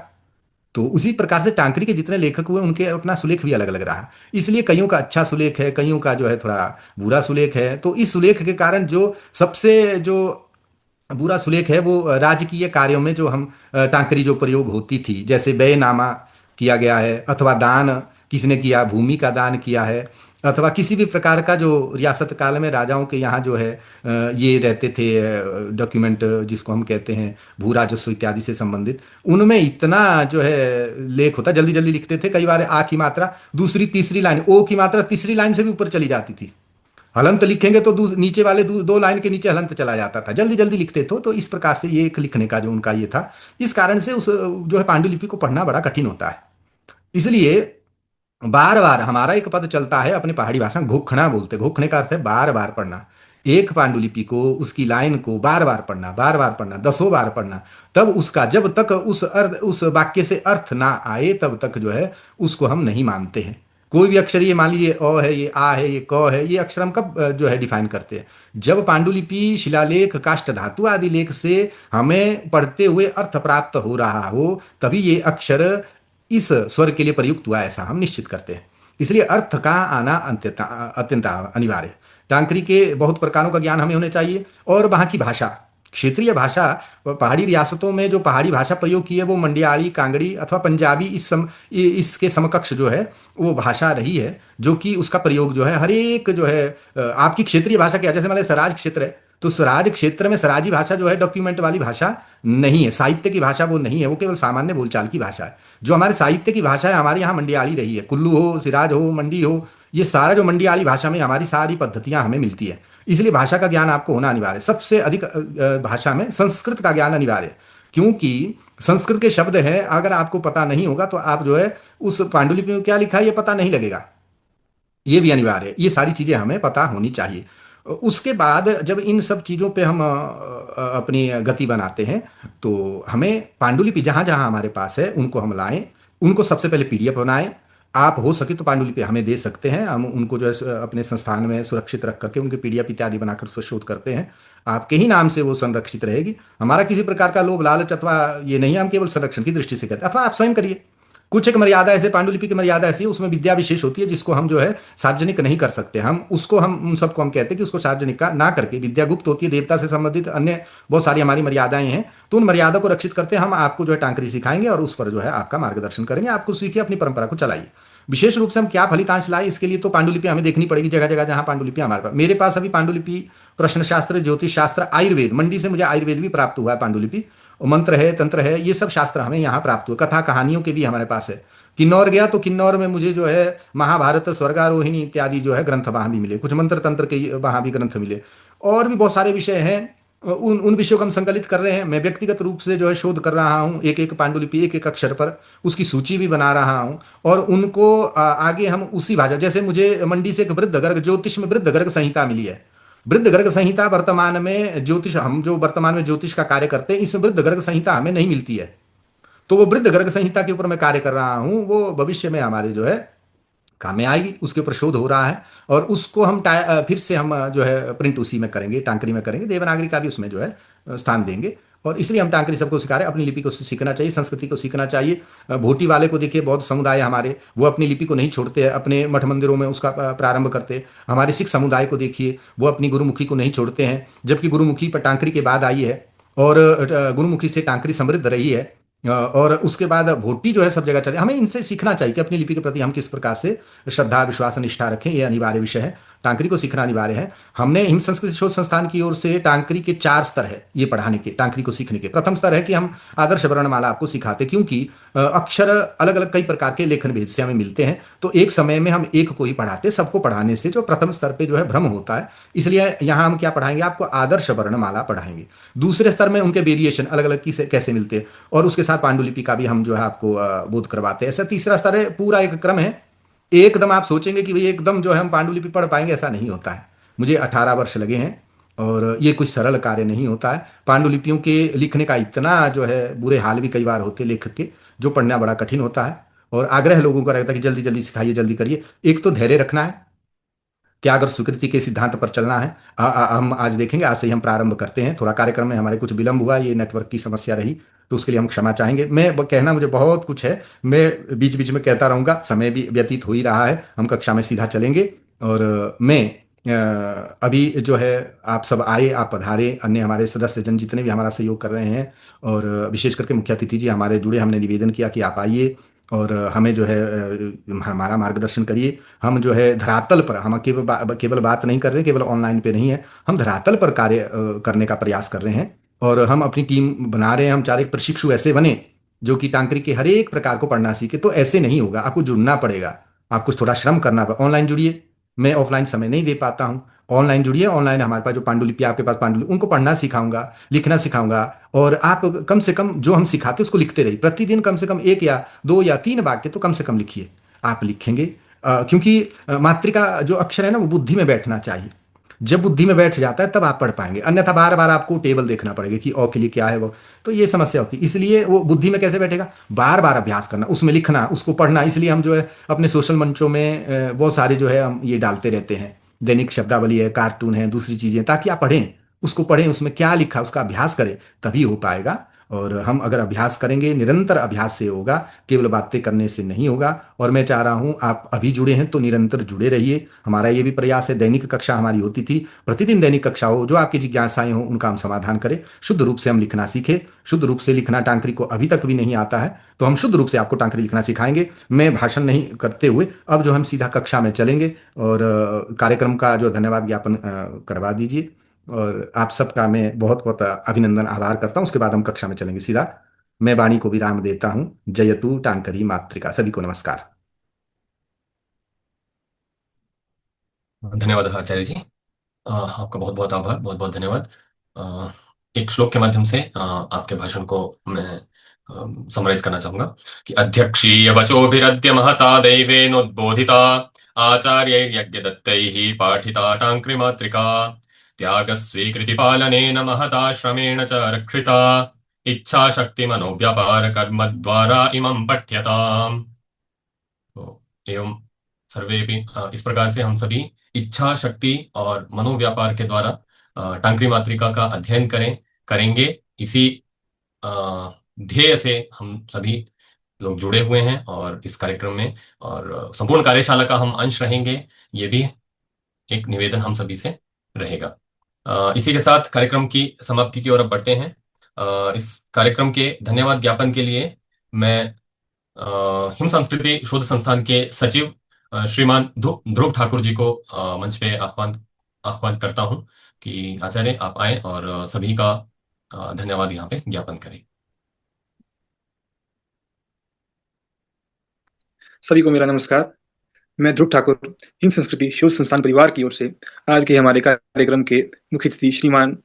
तो उसी प्रकार से टांकरी के जितने लेखक हुए उनके अपना सुलेख भी अलग अलग रहा। इसलिए कईयों का अच्छा सुलेख है, कईयों का जो है थोड़ा बुरा सुलेख है। तो इस सुलेख के कारण जो सबसे जो बुरा सुलेख है वो राजकीय कार्यों में जो हम टांकरी जो प्रयोग होती थी, जैसे बेनामा किया गया है, अथवा दान किसने किया, भूमि का दान किया है, अथवा किसी भी प्रकार का जो रियासत काल में राजाओं के यहाँ जो है ये रहते थे डॉक्यूमेंट जिसको हम कहते हैं भू राजस्व इत्यादि से संबंधित, उनमें इतना जो है लेख होता, जल्दी जल्दी लिखते थे। कई बार आ की मात्रा दूसरी तीसरी लाइन, ओ की मात्रा तीसरी लाइन से भी ऊपर चली जाती थी। हलंत लिखेंगे तो नीचे वाले 2 लाइन के नीचे हलंत चला जाता था, जल्दी जल्दी लिखते थे। तो इस प्रकार से ये एक लिखने का जो उनका ये था, इस कारण से उस जो है पांडुलिपि को पढ़ना बड़ा कठिन होता है। इसलिए बार बार हमारा एक पद चलता है अपनी पहाड़ी भाषा में, घोखना बोलते। घोखने का अर्थ है बार बार पढ़ना, एक पांडुलिपि को उसकी लाइन को बार बार पढ़ना, बार बार पढ़ना, 10 बार पढ़ना, तब उसका जब तक उस वाक्य से अर्थ ना आए तब तक जो है उसको हम नहीं मानते हैं। कोई भी अक्षर, ये मान लीजिए अ है, ये आ है, ये क है, ये अक्षर हम कब जो है डिफाइन करते हैं? जब पांडुलिपि शिलालेख काष्ठ धातु आदि लेख से हमें पढ़ते हुए अर्थ प्राप्त हो रहा हो, तभी ये अक्षर इस स्वर के लिए प्रयुक्त हुआ, ऐसा हम निश्चित करते हैं। इसलिए अर्थ का आना अत्यंत अनिवार्य है। टांकरी के बहुत प्रकारों का ज्ञान हमें होने चाहिए, और वहाँ की भाषा, क्षेत्रीय भाषा, पहाड़ी रियासतों में जो पहाड़ी भाषा प्रयोग की है वो मंडियाली, कांगड़ी अथवा पंजाबी इसके समकक्ष जो है वो भाषा रही है, जो कि उसका प्रयोग जो है हर एक जो है आपकी क्षेत्रीय भाषा क्या, जैसे मान लीजिए स्वराज क्षेत्र है तो स्वराज क्षेत्र में स्वराजी भाषा जो है डॉक्यूमेंट वाली भाषा नहीं है, साहित्य की भाषा वो नहीं है, वो केवल सामान्य बोलचाल की भाषा है। जो हमारे साहित्य की भाषा है हमारे यहाँ मंडियाली रही है, कुल्लू हो, सिराज हो, मंडी हो, ये सारा जो मंडियाली भाषा में हमारी सारी पद्धतियां हमें मिलती है। इसलिए भाषा का ज्ञान आपको होना अनिवार्य है। सबसे अधिक भाषा में संस्कृत का ज्ञान अनिवार्य है, क्योंकि संस्कृत के शब्द हैं, अगर आपको पता नहीं होगा तो आप जो है उस पांडुलिपि में क्या लिखा है ये पता नहीं लगेगा, ये भी अनिवार्य है। ये सारी चीजें हमें पता होनी चाहिए। उसके बाद जब इन सब चीज़ों पे हम अपनी गति बनाते हैं तो हमें पांडुलिपि जहाँ जहाँ हमारे पास है उनको हम लाएं, उनको सबसे पहले पीडीएफ बनाएं। आप हो सके तो पांडुलिपि हमें दे सकते हैं, हम उनको जो है अपने संस्थान में सुरक्षित रख करके उनके पीडीएफ इत्यादि बनाकर उस पर शोध करते हैं। आपके ही नाम से वो संरक्षित रहेगी। हमारा किसी प्रकार का लोभ लालच अथवा ये नहीं है, हम केवल संरक्षण की दृष्टि से कहते हैं। अथवा आप स्वयं करिए, कुछ एक मर्यादा ऐसे पांडुलिपि की मर्यादा ऐसी है, उसमें विद्या विशेष होती है जिसको हम जो है सार्वजनिक नहीं कर सकते। हम उसको हम उन सबको हम कहते हैं कि उसको सार्वजनिक का ना करके, विद्या गुप्त होती है, देवता से संबंधित अन्य बहुत सारी हमारी मर्यादाएं हैं, तो उन मर्यादा को रक्षित करते हम आपको जो है टांकरी सिखाएंगे और उस पर जो है आपका मार्गदर्शन करेंगे। आपको सीखिए, अपनी परंपरा को चलाइए। विशेष रूप से हम क्या फलितांश लाए इसके लिए तो पांडुलिपि हमें देखनी पड़ेगी जगह जगह जहां पांडुलिपि हमारे पास। मेरे पास अभी पांडुलिपि, प्रश्न शास्त्र, ज्योतिष शास्त्र, आयुर्वेद, मंडी से मुझे आयुर्वेद भी प्राप्त हुआ है, पांडुलिपि, मंत्र है, तंत्र है, ये सब शास्त्र हमें यहाँ प्राप्त हुए। कथा कहानियों के भी हमारे पास है। किन्नौर गया तो किन्नौर में मुझे जो है महाभारत, स्वर्गारोहिणी इत्यादि जो है ग्रंथ वहां भी मिले, कुछ मंत्र तंत्र के वहां भी ग्रंथ मिले, और भी बहुत सारे विषय हैं। उन उन विषयों को हम संकलित कर रहे हैं। मैं व्यक्तिगत रूप से जो है शोध कर रहा हूँ, एक एक पांडुलिपि, एक एक अक्षर पर उसकी सूची भी बना रहा हूँ, और उनको आगे हम उसी भाषा, जैसे मुझे मंडी से एक वृद्ध गर्ग, ज्योतिष में वृद्ध गर्ग संहिता मिली है। वृद्ध गर्ग संहिता वर्तमान में ज्योतिष, हम जो वर्तमान में ज्योतिष का कार्य करते हैं, इस वृद्ध गर्ग संहिता हमें नहीं मिलती है। तो वो वृद्ध गर्ग संहिता के ऊपर मैं कार्य कर रहा हूं, वो भविष्य में हमारे जो है काम में आएगी, उसके ऊपर शोध हो रहा है, और उसको हम फिर से हम जो है प्रिंट उसी में करेंगे, टांकरी में करेंगे, देवनागरी का भी उसमें जो है स्थान देंगे। और इसलिए हम टांकरी सबको सिखा रहे हैं। अपनी लिपि को सीखना चाहिए, संस्कृति को सीखना चाहिए। भोटी वाले को देखिए, बौद्ध समुदाय हमारे, वो अपनी लिपि को नहीं छोड़ते हैं, अपने मठ मंदिरों में उसका प्रारंभ करते हैं। हमारे सिख समुदाय को देखिए, वो अपनी गुरुमुखी को नहीं छोड़ते हैं, जबकि गुरुमुखी पर टांकरी के बाद आई है, और गुरुमुखी से टांकरी समृद्ध रही है। और उसके बाद भोटी जो है सब जगह चले। हमें इनसे सीखना चाहिए कि अपनी लिपि के प्रति हम किस प्रकार से श्रद्धा, विश्वास, निष्ठा रखें। ये अनिवार्य विषय है, टांकरी को सीखना अनिवार्य है। हमने हिम संस्कृति शोध संस्थान की ओर से टांकरी के 4 स्तर है ये पढ़ाने के, टांकरी को सीखने के। प्रथम स्तर है कि हम आदर्श वर्णमाला आपको सिखाते, क्योंकि अक्षर अलग अलग कई प्रकार के लेखन भेद से हमें मिलते हैं, तो एक समय में हम एक को ही पढ़ाते। सबको पढ़ाने से जो प्रथम स्तर पे जो है भ्रम होता है, इसलिए यहाँ हम क्या पढ़ाएंगे, आपको आदर्श वर्णमाला पढ़ाएंगे। दूसरे स्तर में उनके वेरिएशन अलग अलग कैसे मिलते हैं, और उसके साथ पांडुलिपि का भी हम जो है आपको बोध करवाते हैं। ऐसा तीसरा स्तर है, पूरा एक क्रम है। एकदम आप सोचेंगे कि भाई एकदम जो है हम पांडुलिपि पढ़ पाएंगे, ऐसा नहीं होता है। मुझे 18 वर्ष लगे हैं, और ये कुछ सरल कार्य नहीं होता है। पांडुलिपियों के लिखने का इतना जो है बुरे हाल भी कई बार होते लेखक के, जो पढ़ना बड़ा कठिन होता है, और आग्रह लोगों का रहता है कि जल्दी जल्दी सिखाइए, जल्दी करिए। एक तो धैर्य रखना है, क्या अगर स्वीकृति के सिद्धांत पर चलना है। हम आज देखेंगे, आज से ही हम प्रारंभ करते हैं। थोड़ा कार्यक्रम में हमारे कुछ विलंब हुआ, ये नेटवर्क की समस्या रही, तो उसके लिए हम क्षमा चाहेंगे। मैं कहना मुझे बहुत कुछ है, मैं बीच बीच में कहता रहूंगा, समय भी व्यतीत हो ही रहा है। हम कक्षा में सीधा चलेंगे, और मैं अभी जो है आप सब आए, आप पधारे, अन्य हमारे सदस्य जन जितने भी हमारा सहयोग कर रहे हैं, और विशेष करके मुख्य अतिथि जी हमारे जुड़े, हमने निवेदन किया कि आप आइए और हमें जो है हमारा मार्गदर्शन करिए। हम जो है धरातल पर, हम केवल बात नहीं कर रहे, केवल ऑनलाइन पे नहीं है, हम धरातल पर कार्य करने का प्रयास कर रहे हैं, और हम अपनी टीम बना रहे हैं। हम 4 एक प्रशिक्षु ऐसे बने जो कि टांकरी के हर एक प्रकार को पढ़ना सीखे। तो ऐसे नहीं होगा, आपको जुड़ना पड़ेगा, आपको थोड़ा श्रम करना पड़ेगा। ऑनलाइन जुड़िए, मैं ऑफलाइन समय नहीं दे पाता हूँ, ऑनलाइन जुड़िए। ऑनलाइन हमारे पास जो पांडुलिपि, आपके पास पांडुलिपि, उनको पढ़ना सिखाऊंगा, लिखना सिखाऊंगा, और आप कम से कम जो हम सिखाते उसको लिखते रहिए। प्रतिदिन कम से कम 1 या 2 या 3 वाक्य तो कम से कम लिखिए। आप लिखेंगे, क्योंकि मातृका जो अक्षर है ना, वो बुद्धि में बैठना चाहिए। जब बुद्धि में बैठ जाता है तब आप पढ़ पाएंगे, अन्यथा बार बार आपको टेबल देखना पड़ेगा कि औ के लिए क्या है वो, तो ये समस्या होती है। इसलिए वो बुद्धि में कैसे बैठेगा, बार बार अभ्यास करना, उसमें लिखना, उसको पढ़ना। इसलिए हम जो है अपने सोशल मंचों में बहुत सारे जो है हम ये डालते रहते हैं, दैनिक शब्दावली है, कार्टून है, दूसरी चीजें, ताकि आप पढ़ें, उसको पढ़ें, उसमें क्या लिखा उसका अभ्यास करें, तभी हो पाएगा। और हम अगर अभ्यास करेंगे, निरंतर अभ्यास से होगा, केवल बातें करने से नहीं होगा। और मैं चाह रहा हूँ आप अभी जुड़े हैं तो निरंतर जुड़े रहिए। हमारा ये भी प्रयास है, दैनिक कक्षा हमारी होती थी, प्रतिदिन दैनिक कक्षा हो, जो आपकी जिज्ञासाएं हो उनका हम समाधान करें, शुद्ध रूप से हम लिखना सीखें। शुद्ध रूप से लिखना टांकरी को अभी तक भी नहीं आता है, तो हम शुद्ध रूप से आपको टांकरी लिखना सिखाएंगे। मैं भाषण नहीं करते हुए अब जो हम सीधा कक्षा में चलेंगे, और कार्यक्रम का जो धन्यवाद ज्ञापन करवा दीजिए। और आप सबका मैं बहुत बहुत अभिनंदन आभार करता हूँ। उसके बाद हम कक्षा में चलेंगे सीधा। मैं वाणी को विराम देता हूँ। जयतु टांकरी मातृका। सभी को नमस्कार। धन्यवाद आचार्य जी। आपका बहुत बहुत आभार, बहुत बहुत धन्यवाद। एक श्लोक के माध्यम से आपके भाषण को मैं समराइज करना चाहूंगा कि अध्यक्षीय वचोभिरद्य महता दैवेनोद्बोधिता आचार्यैर्यज्ञदत्तैः पाठिता टाङ्क्री मातृका त्याग स्वीकृति पालनेन महदाश्रमेण च रक्षिता इच्छा शक्ति मनोव्यापार कर्म द्वारा इमं पठ्यताम्। तो एवं सर्वे भी इस प्रकार से हम सभी इच्छा शक्ति और मनोव्यापार के द्वारा टांकरी मातृका का अध्ययन करेंगे। इसी ध्येय से हम सभी लोग जुड़े हुए हैं और इस कार्यक्रम में और संपूर्ण कार्यशाला का हम अंश रहेंगे। ये भी एक निवेदन हम सभी से रहेगा। इसी के साथ कार्यक्रम की समाप्ति की ओर अब बढ़ते हैं। इस कार्यक्रम के धन्यवाद ज्ञापन के लिए मैं हिम संस्कृति शोध संस्थान के सचिव श्रीमान ध्रुव ठाकुर जी को मंच पे आह्वान करता हूं कि आचार्य आप आए और सभी का धन्यवाद यहाँ पे ज्ञापन करें। सभी को मेरा नमस्कार। मैं ध्रुव ठाकुर हिम संस्कृति शोध संस्थान परिवार की ओर से आज के हमारे कार्यक्रम के मुख्य अतिथि श्रीमान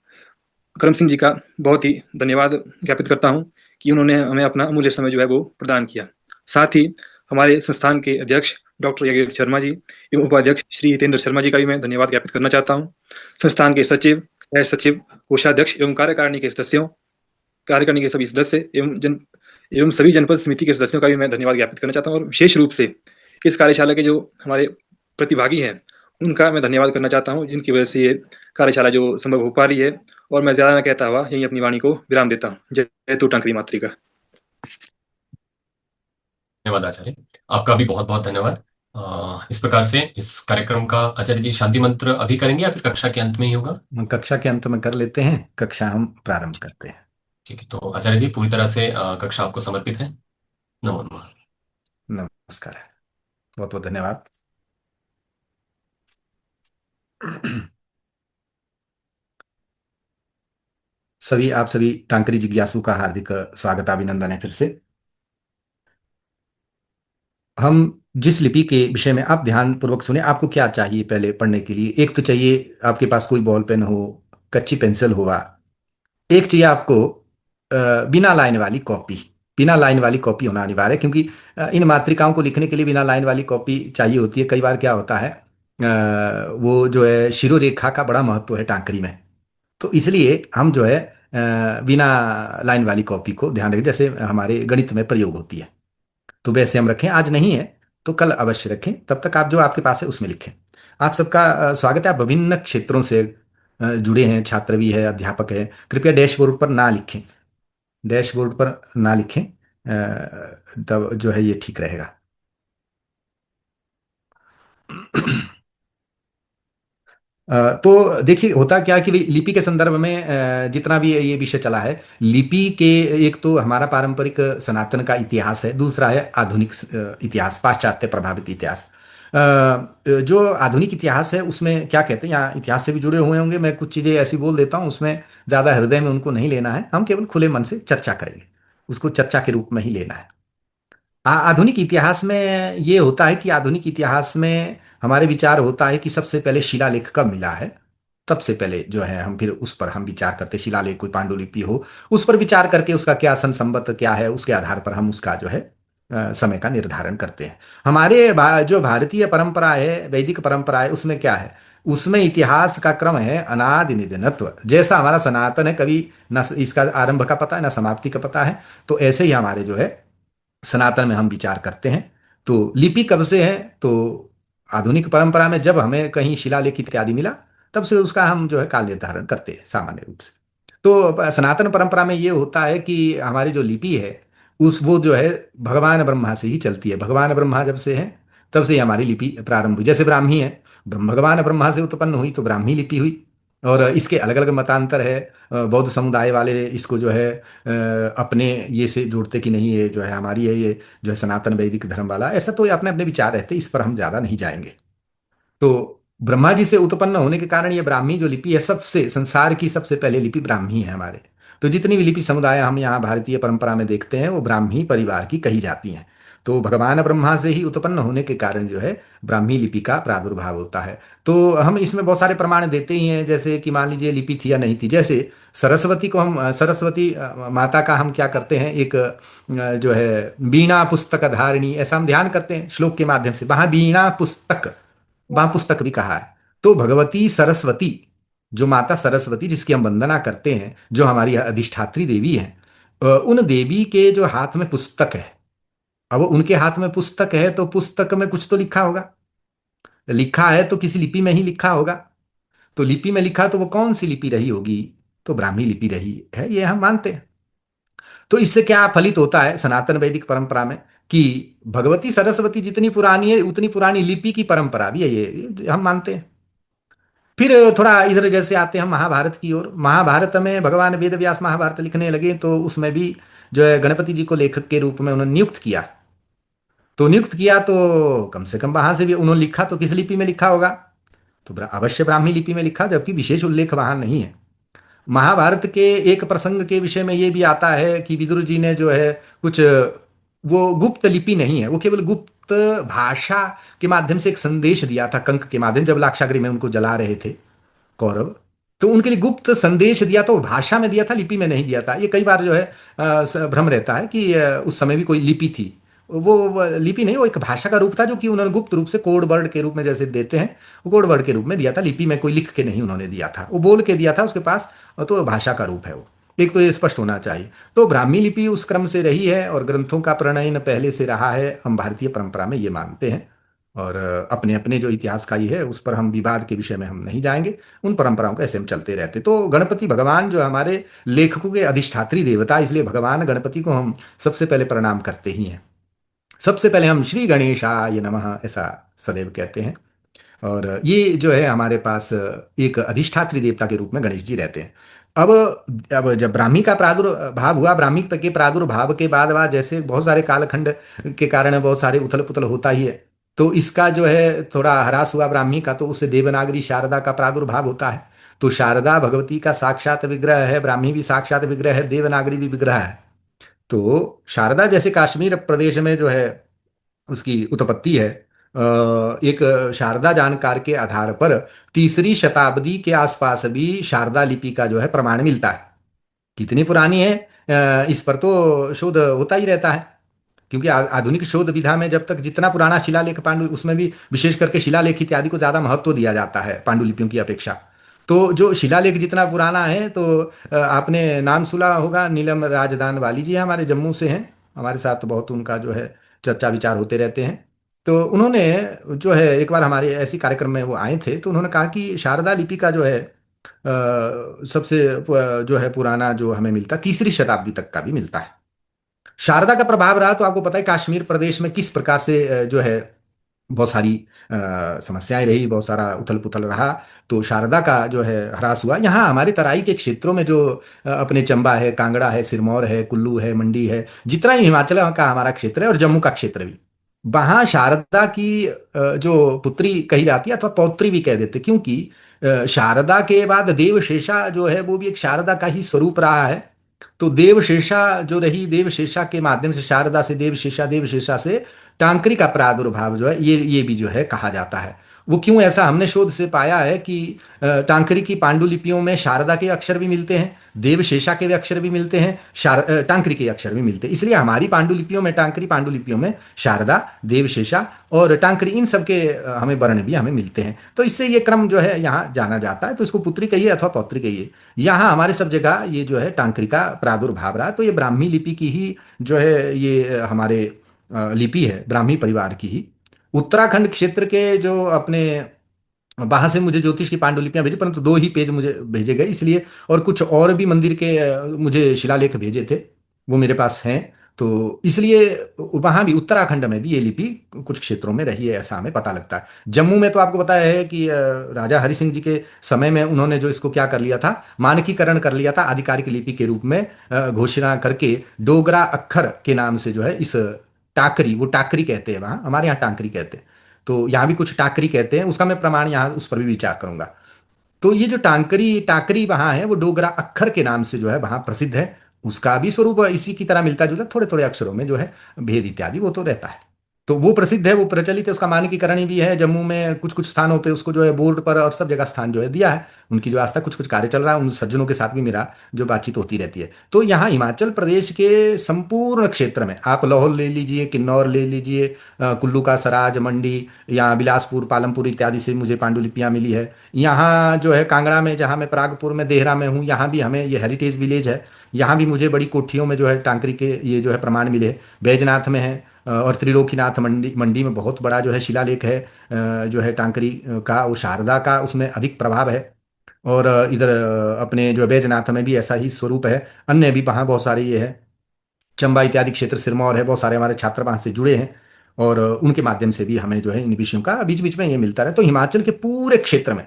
करम सिंह जी का बहुत ही धन्यवाद ज्ञापित करता हूं कि उन्होंने हमें अपना अमूल्य समय जो है वो प्रदान किया। साथ ही हमारे संस्थान के अध्यक्ष डॉक्टर योगेश शर्मा जी एवं उपाध्यक्ष श्री हितेंद्र शर्मा जी का भी मैं धन्यवाद ज्ञापित करना चाहता हूँ। संस्थान के सचिव, सह सचिव, कोषाध्यक्ष एवं कार्यकारिणी के सदस्यों, कार्यकारिणी के सभी सदस्य एवं सभी जनपद समिति के सदस्यों का भी मैं धन्यवाद ज्ञापित करना चाहता हूँ। और विशेष रूप से इस कार्यशाला के जो हमारे प्रतिभागी हैं उनका मैं धन्यवाद करना चाहता हूँ, जिनकी वजह से ये कार्यशाला जो संभव हो पा रही है। और मैं ज्यादा न कहता हुआ यही अपनी वाणी को विराम देता हूँ। जयतु टांकरी मातृका। धन्यवाद आचार्य, आपका भी बहुत बहुत धन्यवाद। इस प्रकार से इस कार्यक्रम का आचार्य जी शांति मंत्र अभी करेंगे या फिर कक्षा के अंत में ही होगा? कक्षा के अंत में कर लेते हैं, कक्षा हम प्रारंभ करते हैं। ठीक है, तो आचार्य जी पूरी तरह से कक्षा आपको समर्पित है। नमो नमः। नमस्कार, बहुत बहुत धन्यवाद। आप सभी टांकरी जिज्ञासु का हार्दिक स्वागत, अभिनंदन है फिर से। हम जिस लिपि के विषय में आप ध्यान पूर्वक सुने, आपको क्या चाहिए पहले पढ़ने के लिए? एक तो चाहिए आपके पास कोई बॉल पेन हो, कच्ची पेंसिल होगा। एक चाहिए आपको बिना लाइन वाली कॉपी। बिना लाइन वाली कॉपी होना अनिवार्य है, क्योंकि इन मातृकाओं को लिखने के लिए बिना लाइन वाली कॉपी चाहिए होती है। कई बार क्या होता है, वो जो है शिरोरेखा का बड़ा महत्व है टांकरी में, तो इसलिए हम जो है बिना लाइन वाली कॉपी को ध्यान रखें, जैसे हमारे गणित में प्रयोग होती है। तो वैसे हम रखें, आज नहीं है तो कल अवश्य रखें। तब तक आप जो आपके पास है उसमें लिखें। आप सबका स्वागत है। आप विभिन्न क्षेत्रों से जुड़े हैं, छात्र भी है, अध्यापक है। कृपया डैशबोर्ड पर ना लिखें, डैशबोर्ड पर ना लिखें, तब जो है ये ठीक रहेगा। तो देखिए होता क्या है कि लिपि के संदर्भ में जितना भी ये विषय चला है, लिपि के एक तो हमारा पारंपरिक सनातन का इतिहास है, दूसरा है आधुनिक इतिहास, पाश्चात्य प्रभावित इतिहास। जो आधुनिक इतिहास है उसमें क्या कहते हैं, यहाँ इतिहास से भी जुड़े हुए होंगे, मैं कुछ चीज़ें ऐसी बोल देता हूँ, उसमें ज़्यादा हृदय में उनको नहीं लेना है, हम केवल खुले मन से चर्चा करेंगे, उसको चर्चा के रूप में ही लेना है। आधुनिक इतिहास में ये होता है कि आधुनिक इतिहास में हमारे विचार होता है कि सबसे पहले शिलालेख कब मिला है, तब से पहले जो है हम फिर उस पर हम विचार करते, शिलालेख कोई पांडुलिपि हो उस पर विचार करके उसका क्या सन संबत क्या है, उसके आधार पर हम उसका जो है समय का निर्धारण करते हैं। हमारे जो भारतीय परंपरा है, वैदिक परंपरा है, उसमें क्या है, उसमें इतिहास का क्रम है अनादि निधनत्व। जैसा हमारा सनातन है, कभी न इसका आरंभ का पता है न समाप्ति का पता है, तो ऐसे ही हमारे जो है सनातन में हम विचार करते हैं। तो लिपि कब से है, तो आधुनिक परंपरा में जब हमें कहीं शिलालेख इत्यादि मिला, तब से उसका हम जो है काल निर्धारण करते हैं सामान्य रूप से। तो सनातन परंपरा में ये होता है कि हमारी जो लिपि है उस वो जो है भगवान ब्रह्मा से ही चलती है। भगवान ब्रह्मा जब से है तब से ही हमारी लिपि प्रारंभ हुई। जैसे ब्राह्मी है, भगवान ब्रह्मा से उत्पन्न हुई तो ब्राह्मी लिपि हुई। और इसके अलग अलग मतांतर है। बौद्ध समुदाय वाले इसको जो है अपने ये से जोड़ते कि नहीं ये जो है हमारी है, ये जो है सनातन वैदिक धर्म वाला। ऐसा तो ये अपने अपने विचार रहते, इस पर हम ज्यादा नहीं जाएंगे। तो ब्रह्मा जी से उत्पन्न होने के कारण ये ब्राह्मी जो लिपि है, सबसे संसार की सबसे पहले लिपि ब्राह्मी है हमारे। तो जितनी भी लिपि समुदाय हम यहाँ भारतीय परंपरा में देखते हैं वो ब्राह्मी परिवार की कही जाती हैं। तो भगवान ब्रह्मा से ही उत्पन्न होने के कारण जो है ब्राह्मी लिपि का प्रादुर्भाव होता है। तो हम इसमें बहुत सारे प्रमाण देते ही हैं, जैसे कि मान लीजिए लिपि थी या नहीं थी। जैसे सरस्वती को हम सरस्वती माता का हम क्या करते हैं, एक जो है वीणा पुस्तक धारिणी, ऐसा हम ध्यान करते हैं श्लोक के माध्यम से। वहां वीणा पुस्तक, वहां पुस्तक भी कहा है। तो भगवती सरस्वती, जो माता सरस्वती जिसकी हम वंदना करते हैं, जो हमारी अधिष्ठात्री देवी है, उन देवी के जो हाथ में पुस्तक है, अब उनके हाथ में पुस्तक है तो पुस्तक में कुछ तो लिखा होगा। लिखा है तो किसी लिपि में ही लिखा होगा। तो लिपि में लिखा तो वो कौन सी लिपि रही होगी? तो ब्राह्मी लिपि रही है, ये हम मानते हैं। तो इससे क्या फलित होता है सनातन वैदिक परंपरा में कि भगवती सरस्वती जितनी पुरानी है उतनी पुरानी लिपि की परंपरा भी है, ये हम मानते हैं। फिर थोड़ा इधर जैसे आते हैं हम महाभारत की ओर। महाभारत में भगवान वेद व्यास महाभारत लिखने लगे तो उसमें भी जो है गणपति जी को लेखक के रूप में उन्होंने नियुक्त किया। तो नियुक्त किया तो कम से कम वहां से भी उन्होंने लिखा तो किस लिपि में लिखा होगा? तो अवश्य ब्राह्मी लिपि में लिखा, जबकि विशेष उल्लेख वहां नहीं है। महाभारत के एक प्रसंग के विषय में ये भी आता है कि विदुर जी ने जो है कुछ, वो गुप्त लिपि नहीं है, वो केवल गुप्त भाषा के माध्यम से एक संदेश दिया था कंक के माध्यम, जब लाक्षागृह में उनको जला रहे थे कौरव। तो उनके लिए गुप्त संदेश दिया था, वो भाषा में दिया था, लिपि में नहीं दिया था। ये कई बार जो है भ्रम रहता है कि उस समय भी कोई लिपि थी। वो लिपि नहीं, वो एक भाषा का रूप था जो कि उन्होंने गुप्त रूप से कोड वर्ड के रूप में जैसे देते हैं, वो कोड वर्ड के रूप में दिया था। लिपि में कोई लिख के नहीं उन्होंने दिया था, वो बोल के दिया था उसके पास। तो भाषा का रूप है वो, एक तो ये स्पष्ट होना चाहिए। तो ब्राह्मी लिपि उस क्रम से रही है और ग्रंथों का प्रणयन पहले से रहा है, हम भारतीय परंपरा में ये मानते हैं। और अपने अपने जो इतिहासकारी है उस पर हम विवाद के विषय में हम नहीं जाएंगे, उन परंपराओं को ऐसे हम चलते रहते। तो गणपति भगवान जो हमारे लेखकों के अधिष्ठात्री देवता, इसलिए भगवान गणपति को हम सबसे पहले प्रणाम करते ही हैं। सबसे पहले हम श्री गणेशाय नमः ऐसा सदैव कहते हैं। और ये जो है हमारे पास एक अधिष्ठात्री देवता के रूप में गणेश जी रहते हैं। अब जब ब्राह्मी का प्रादुर्भाव हुआ, ब्राह्मी के प्रादुर्भाव के बाद जैसे बहुत सारे कालखंड के कारण बहुत सारे उथल पुथल होता ही है, तो इसका जो है थोड़ा ह्रास हुआ ब्राह्मी का, तो उससे देवनागरी शारदा का प्रादुर्भाव होता है। तो शारदा भगवती का साक्षात विग्रह है, ब्राह्मी भी साक्षात विग्रह है, देवनागरी भी विग्रह है। तो शारदा जैसे कश्मीर प्रदेश में जो है उसकी उत्पत्ति है, एक शारदा जानकार के आधार पर तीसरी शताब्दी के आसपास भी शारदा लिपि का जो है प्रमाण मिलता है। कितनी पुरानी है इस पर तो शोध होता ही रहता है, क्योंकि आधुनिक शोध विधा में जब तक जितना पुराना शिलालेख पांडु, उसमें भी विशेष करके शिलालेख इत्यादि को ज्यादा महत्व दिया जाता है पांडुलिपियों की अपेक्षा। तो जो शिलालेख जितना पुराना है, तो आपने नाम सुना होगा नीलम राजदान वाली जी हमारे जम्मू से हैं, हमारे साथ बहुत उनका जो है चर्चा विचार होते रहते हैं। तो उन्होंने जो है एक बार हमारे ऐसी कार्यक्रम में वो आए थे, तो उन्होंने कहा कि शारदा लिपि का जो है सबसे जो है पुराना जो हमें मिलता, तीसरी शताब्दी तक का भी मिलता है। शारदा का प्रभाव रहा तो आपको पता है कश्मीर प्रदेश में किस प्रकार से जो है बहुत सारी समस्याएं रही, बहुत सारा उथल पुथल रहा। तो शारदा का जो है ह्रास हुआ। यहाँ हमारे तराई के क्षेत्रों में जो अपने चंबा है, कांगड़ा है, सिरमौर है, कुल्लू है, मंडी है, जितना ही हिमाचल का हमारा क्षेत्र है और जम्मू का क्षेत्र भी, वहाँ शारदा की जो पुत्री कही जाती है अथवा पौत्री भी कह देते, क्योंकि शारदा के बाद देवशेषा जो है वो भी एक शारदा का ही स्वरूप रहा है। तो देवशेषा जो रही, देवशेषा के माध्यम से शारदा से देवशेषा, देवशेषा से टांकरी का प्रादुर्भाव जो है ये भी जो है कहा जाता है। वो क्यों, ऐसा हमने शोध से पाया है कि टांकरी की पांडुलिपियों में शारदा के अक्षर भी मिलते हैं, देवशेषा के भी अक्षर भी मिलते हैं, टांकरी के अक्षर भी मिलते हैं। इसलिए हमारी पांडुलिपियों में, टांकरी पांडुलिपियों में शारदा, देवशेषा और टांकरी, इन सब के हमें वर्ण भी हमें मिलते हैं। तो इससे ये क्रम जो है यहाँ जाना जाता है। तो इसको पुत्री कहिए अथवा पौत्री कहिए, यहाँ हमारे सब जगह ये जो है टांकरी का प्रादुर्भाव रहा। तो ये ब्राह्मी लिपि की ही जो है ये हमारे लिपि है, ब्राह्मी परिवार की ही। उत्तराखंड क्षेत्र के जो अपने वहां से मुझे ज्योतिष की पांडुलिपियां भेजी, परंतु 2 ही पेज मुझे भेजे गए इसलिए। और कुछ और भी मंदिर के मुझे शिलालेख भेजे थे, वो मेरे पास हैं। तो इसलिए वहां भी उत्तराखंड में भी ये लिपि कुछ क्षेत्रों में रही है, ऐसा हमें पता लगता है। जम्मू में तो आपको पता है कि राजा हरि सिंह जी के समय में उन्होंने जो इसको क्या कर लिया था, मानकीकरण कर लिया था, आधिकारिक लिपि के रूप में घोषणा करके डोगरा अक्षर के नाम से जो है इस टाकरी, वो टाकरी कहते हैं वहाँ, हमारे यहाँ टांकरी कहते हैं, तो यहाँ भी कुछ टाकरी कहते हैं, उसका मैं प्रमाण यहाँ उस पर भी विचार करूंगा। तो ये जो टांकरी टाकरी वहाँ है, वो डोगरा अक्षर के नाम से जो है वहाँ प्रसिद्ध है। उसका भी स्वरूप इसी की तरह मिलता जुलता, थोड़े थोड़े अक्षरों में जो है भेद इत्यादि वो तो रहता है। तो वो प्रसिद्ध है, वो प्रचलित है, उसका मानकीकरण भी है। जम्मू में कुछ कुछ स्थानों पे उसको जो है बोर्ड पर और सब जगह स्थान जो है दिया है। उनकी जो आस्था कुछ कुछ कार्य चल रहा है, उन सज्जनों के साथ भी मेरा जो बातचीत होती रहती है। तो यहाँ हिमाचल प्रदेश के संपूर्ण क्षेत्र में आप लाहौल ले लीजिए, किन्नौर ले लीजिए, कुल्लू का सराज, मंडी, यहाँ बिलासपुर, पालमपुर इत्यादि से मुझे पांडुलिपियाँ मिली है। यहाँ जो है कांगड़ा में, जहाँ मैं परागपुर में देहरा में हूँ, यहाँ भी हमें ये हेरिटेज विलेज है, यहाँ भी मुझे बड़ी कोठियों में जो है टांकरी के ये जो है प्रमाण मिले। बैजनाथ में है, और त्रिलोकीनाथ मंडी मंडी में बहुत बड़ा जो है शिलालेख है, जो है टांकरी का, वो शारदा का उसमें अधिक प्रभाव है। और इधर अपने जो बैजनाथ में भी ऐसा ही स्वरूप है। अन्य भी वहाँ बहुत सारे ये है, चंबा इत्यादि क्षेत्र, सिरमौर है, बहुत सारे हमारे छात्र वहाँ से जुड़े हैं, और उनके माध्यम से भी हमें जो है इन विषयों का बीच बीच में ये मिलता रहे। तो हिमाचल के पूरे क्षेत्र में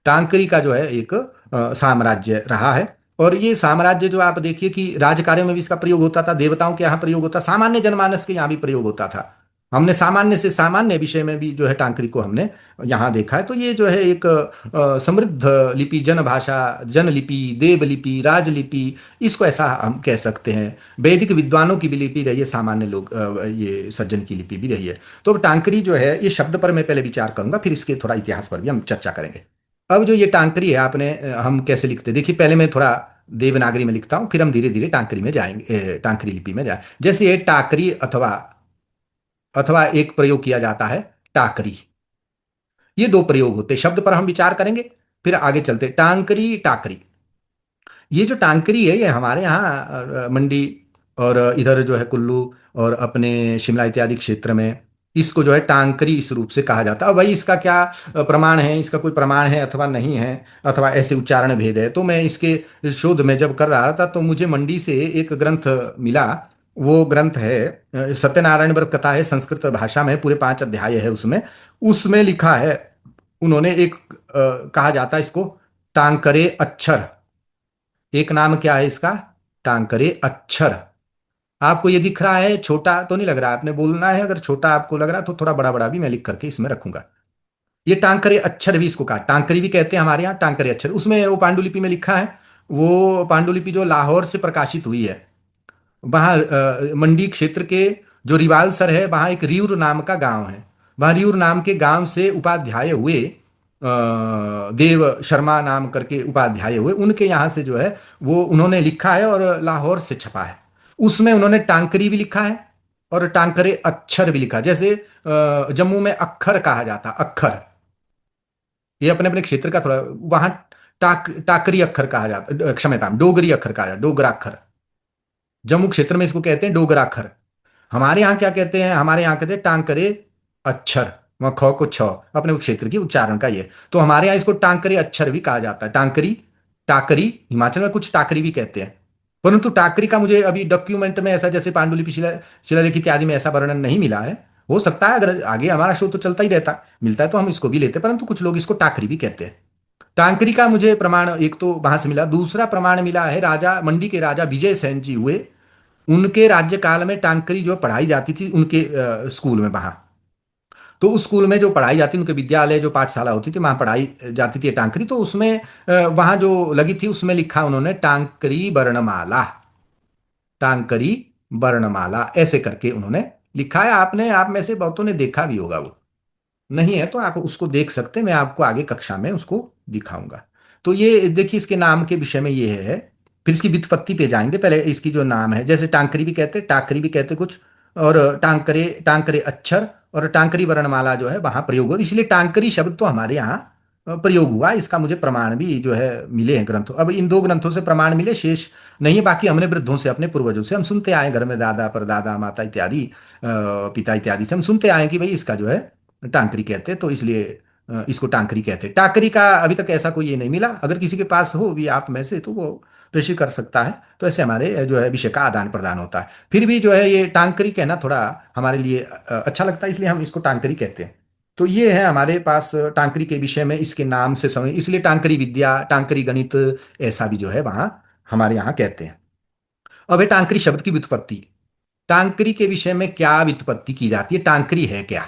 टांकरी का जो है एक साम्राज्य रहा है। और ये साम्राज्य जो आप देखिए कि राज कार्यों में भी इसका प्रयोग होता था, देवताओं के यहाँ प्रयोग होता, सामान्य जनमानस के यहाँ भी प्रयोग होता था। हमने सामान्य से सामान्य विषय में भी जो है टांकरी को हमने यहाँ देखा है। तो ये जो है एक समृद्ध लिपि, जन भाषा, जन लिपि, देव लिपि, राजलिपि, इसको ऐसा हम कह सकते हैं। वैदिक विद्वानों की भी लिपि रही है, सामान्य लोग ये सज्जन की लिपि भी रही है। तो अब टांकरी जो है, ये शब्द पर मैं पहले विचार करूंगा, फिर इसके थोड़ा इतिहास पर भी हम चर्चा करेंगे। अब जो ये टांकरी है, आपने हम कैसे लिखते हैं, देखिए पहले मैं थोड़ा देवनागरी में लिखता हूँ, फिर हम धीरे धीरे टांकरी में जाएंगे, टांकरी लिपि में जाए। जैसे ये टाकरी अथवा अथवा एक प्रयोग किया जाता है टाकरी, ये 2 प्रयोग होते हैं। शब्द पर हम विचार करेंगे, फिर आगे चलते। टांकरी, टाकरी, ये जो टांकरी है, ये हमारे यहाँ मंडी और इधर जो है कुल्लू और अपने शिमला इत्यादि क्षेत्र में इसको जो है टांकरी इस रूप से कहा जाता है। अब भाई इसका क्या प्रमाण है, इसका कोई प्रमाण है अथवा नहीं है, अथवा ऐसे उच्चारण भेद है, तो मैं इसके शोध में जब कर रहा था तो मुझे मंडी से एक ग्रंथ मिला। वो ग्रंथ है सत्यनारायण व्रत कथा है, संस्कृत भाषा में, पूरे 5 अध्याय है उसमें। उसमें लिखा है उन्होंने एक कहा जाता है इसको टांकरे अक्षर। एक नाम क्या है इसका, टांकरे अक्षर। आपको ये दिख रहा है, छोटा तो नहीं लग रहा, आपने बोलना है, अगर छोटा आपको लग रहा है तो थोड़ा बड़ा बड़ा भी मैं लिख करके इसमें रखूंगा। ये टांकरे अक्षर भी इसको कहा, टांकरी भी कहते हैं हमारे यहाँ, टांकरे अक्षर। उसमें वो पांडुलिपि में लिखा है, वो पांडुलिपि जो लाहौर से प्रकाशित हुई है, वहाँ मंडी क्षेत्र के जो रिवालसर है, वहाँ एक रियूर नाम का गांव है। वहाँ रियूर नाम के गांव से उपाध्याय हुए, देव शर्मा नाम करके उपाध्याय हुए, उनके यहाँ से जो है वो उन्होंने लिखा है और लाहौर से छपा है। उसमें उन्होंने टांकरी भी लिखा है और टांकरे अक्षर भी लिखा। जैसे जम्मू में अक्षर कहा जाता, अक्षर, ये अपने अपने क्षेत्र का थोड़ा, वहां टाकरी अक्षर कहा जाता, क्षम्यता, डोगरी अक्षर कहा जाता, डोगरा अक्षर। जम्मू क्षेत्र में इसको कहते हैं डोगरा अक्षर। हमारे यहाँ क्या कहते हैं, हमारे यहाँ कहते हैं टांकरे अक्षर, वहाँ ख को छ, अपने क्षेत्र की उच्चारण का ये। तो हमारे यहाँ इसको टांकरे अक्षर भी कहा जाता है, टांकरी, टाकरी। हिमाचल में कुछ टाकरी भी कहते हैं, परंतु टाकरी का मुझे अभी डॉक्यूमेंट में ऐसा, जैसे पांडुलिपि शिलालेख इत्यादि में ऐसा वर्णन नहीं मिला है। हो सकता है, अगर आगे हमारा शो तो चलता ही रहता, मिलता है तो हम इसको भी लेते, परंतु कुछ लोग इसको टाकरी भी कहते हैं। टांकरी का मुझे प्रमाण एक तो वहां से मिला, दूसरा प्रमाण मिला है राजा मंडी के राजा विजय सेन जी हुए, उनके राज्यकाल में टांकरी जो पढ़ाई जाती थी उनके स्कूल में वहां। तो उस स्कूल में जो पढ़ाई जाती, उनके विद्यालय जो पाठशाला होती थी, वहां पढ़ाई जाती थी टांकरी। तो उसमें वहां जो लगी थी, उसमें लिखा उन्होंने टांकरी वर्णमाला, टांकरी वर्णमाला, ऐसे करके उन्होंने लिखा है। आपने, आप में से बहुतों ने देखा भी होगा, वो नहीं है तो आप उसको देख सकते हैं, मैं आपको आगे कक्षा में उसको दिखाऊंगा। तो ये देखिए, इसके नाम के विषय में ये है। फिर इसकी व्युत्पत्ति पे जाएंगे, पहले इसकी जो नाम है, जैसे टांकरी भी कहते, टाकरी भी कहते कुछ, और टांकरे, टांकरे अक्षर और टांकरी वर्णमाला जो है वहां प्रयोग हो, इसलिए टांकरी शब्द तो हमारे यहाँ प्रयोग हुआ। इसका मुझे प्रमाण भी जो है मिले हैं ग्रंथों, अब इन 2 ग्रंथों से प्रमाण मिले, शेष नहीं है। बाकी हमने वृद्धों से, अपने पूर्वजों से हम सुनते आए, घर में दादा परदादा माता इत्यादि, पिता इत्यादि से हम सुनते आए कि भाई इसका जो है टांकरी कहते हैं। तो इसलिए इसको टांकरी कहते हैं। टांकरी का अभी तक ऐसा कोई ये नहीं मिला, अगर किसी के पास हो भी आप में से तो वो प्रेषित कर सकता है। तो ऐसे हमारे जो है विषय का आदान प्रदान होता है। फिर भी जो है ये टांकरी कहना थोड़ा हमारे लिए अच्छा लगता है, इसलिए हम इसको टांकरी कहते हैं। तो ये है हमारे पास टांकरी के विषय में इसके नाम से समझ, इसलिए टांकरी विद्या, टांकरी गणित ऐसा भी जो है वहाँ हमारे यहाँ कहते हैं। अब है टांकरी शब्द की व्युत्पत्ति। टांकरी के विषय में क्या व्युत्पत्ति की जाती है, टांकरी है क्या,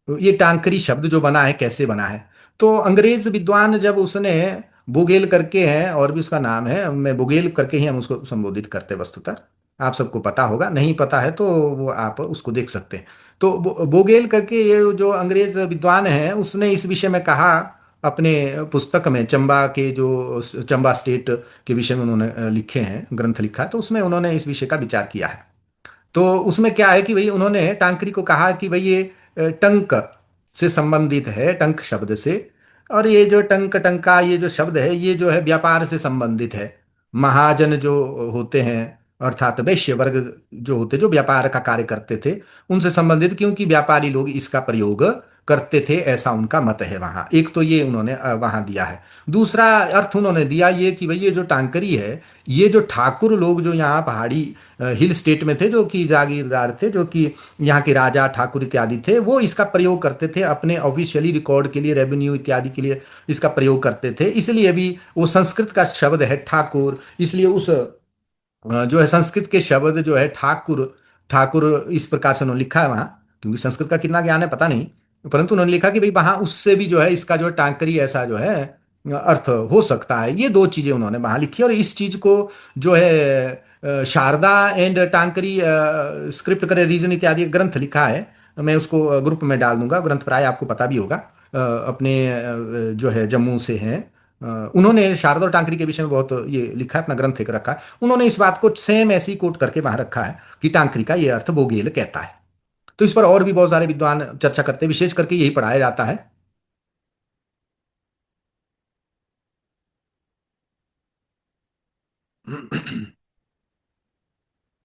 तो ये टांकरी शब्द जो बना है कैसे बना है। तो अंग्रेज विद्वान जब उसने बोगेल करके है और भी उसका नाम है, मैं बोगेल करके ही हम उसको संबोधित करते हैं वस्तुतः, आप सबको पता होगा, नहीं पता है तो वो आप उसको देख सकते हैं। तो बोगेल करके ये जो अंग्रेज विद्वान है उसने इस विषय में कहा अपने पुस्तक में, चंबा के जो चंबा स्टेट के विषय में उन्होंने लिखे हैं, ग्रंथ लिखा है, तो उसमें उन्होंने इस विषय का विचार किया है। तो उसमें क्या है कि भाई उन्होंने टांकरी को कहा कि भाई ये टंक से संबंधित है, टंक शब्द से। और ये जो टंक, टंका, ये जो शब्द है ये जो है व्यापार से संबंधित है। महाजन जो होते हैं अर्थात वैश्य वर्ग जो होते, जो व्यापार का कार्य करते थे, उनसे संबंधित, क्योंकि व्यापारी लोग इसका प्रयोग करते थे, ऐसा उनका मत है वहाँ। एक तो ये उन्होंने वहाँ दिया है। दूसरा अर्थ उन्होंने दिया ये कि भाई ये जो टांकरी है, ये जो ठाकुर लोग जो यहाँ पहाड़ी हिल स्टेट में थे, जो कि जागीरदार थे, जो कि यहाँ के राजा ठाकुर इत्यादि थे, वो इसका प्रयोग करते थे अपने ऑफिशियली रिकॉर्ड के लिए, रेवेन्यू इत्यादि के लिए इसका प्रयोग करते थे। इसलिए भी वो संस्कृत का शब्द है ठाकुर, इसलिए उस जो है संस्कृत के शब्द जो है ठाकुर, ठाकुर इस प्रकार से उन्होंने लिखा है वहाँ, क्योंकि संस्कृत का कितना ज्ञान है पता नहीं, परंतु उन्होंने लिखा कि भाई वहाँ उससे भी जो है इसका जो है टांकरी ऐसा जो है अर्थ हो सकता है। ये दो चीजें उन्होंने वहाँ लिखी, और इस चीज को जो है शारदा एंड टांकरी स्क्रिप्ट करे रीजन इत्यादि ग्रंथ लिखा है। मैं उसको ग्रुप में डाल दूंगा, ग्रंथ प्राय आपको पता भी होगा, अपने जो है जम्मू से हैं। उन्होंने शारदा और टांकरी के विषय में बहुत ये लिखा है, अपना ग्रंथ एक रखा है। उन्होंने इस बात को सेम ऐसे ही कोट करके वहां रखा है कि टांकरी का ये अर्थ बोगेल कहता है। तो इस पर और भी बहुत सारे विद्वान चर्चा करते हैं, विशेष करके यही पढ़ाया जाता है।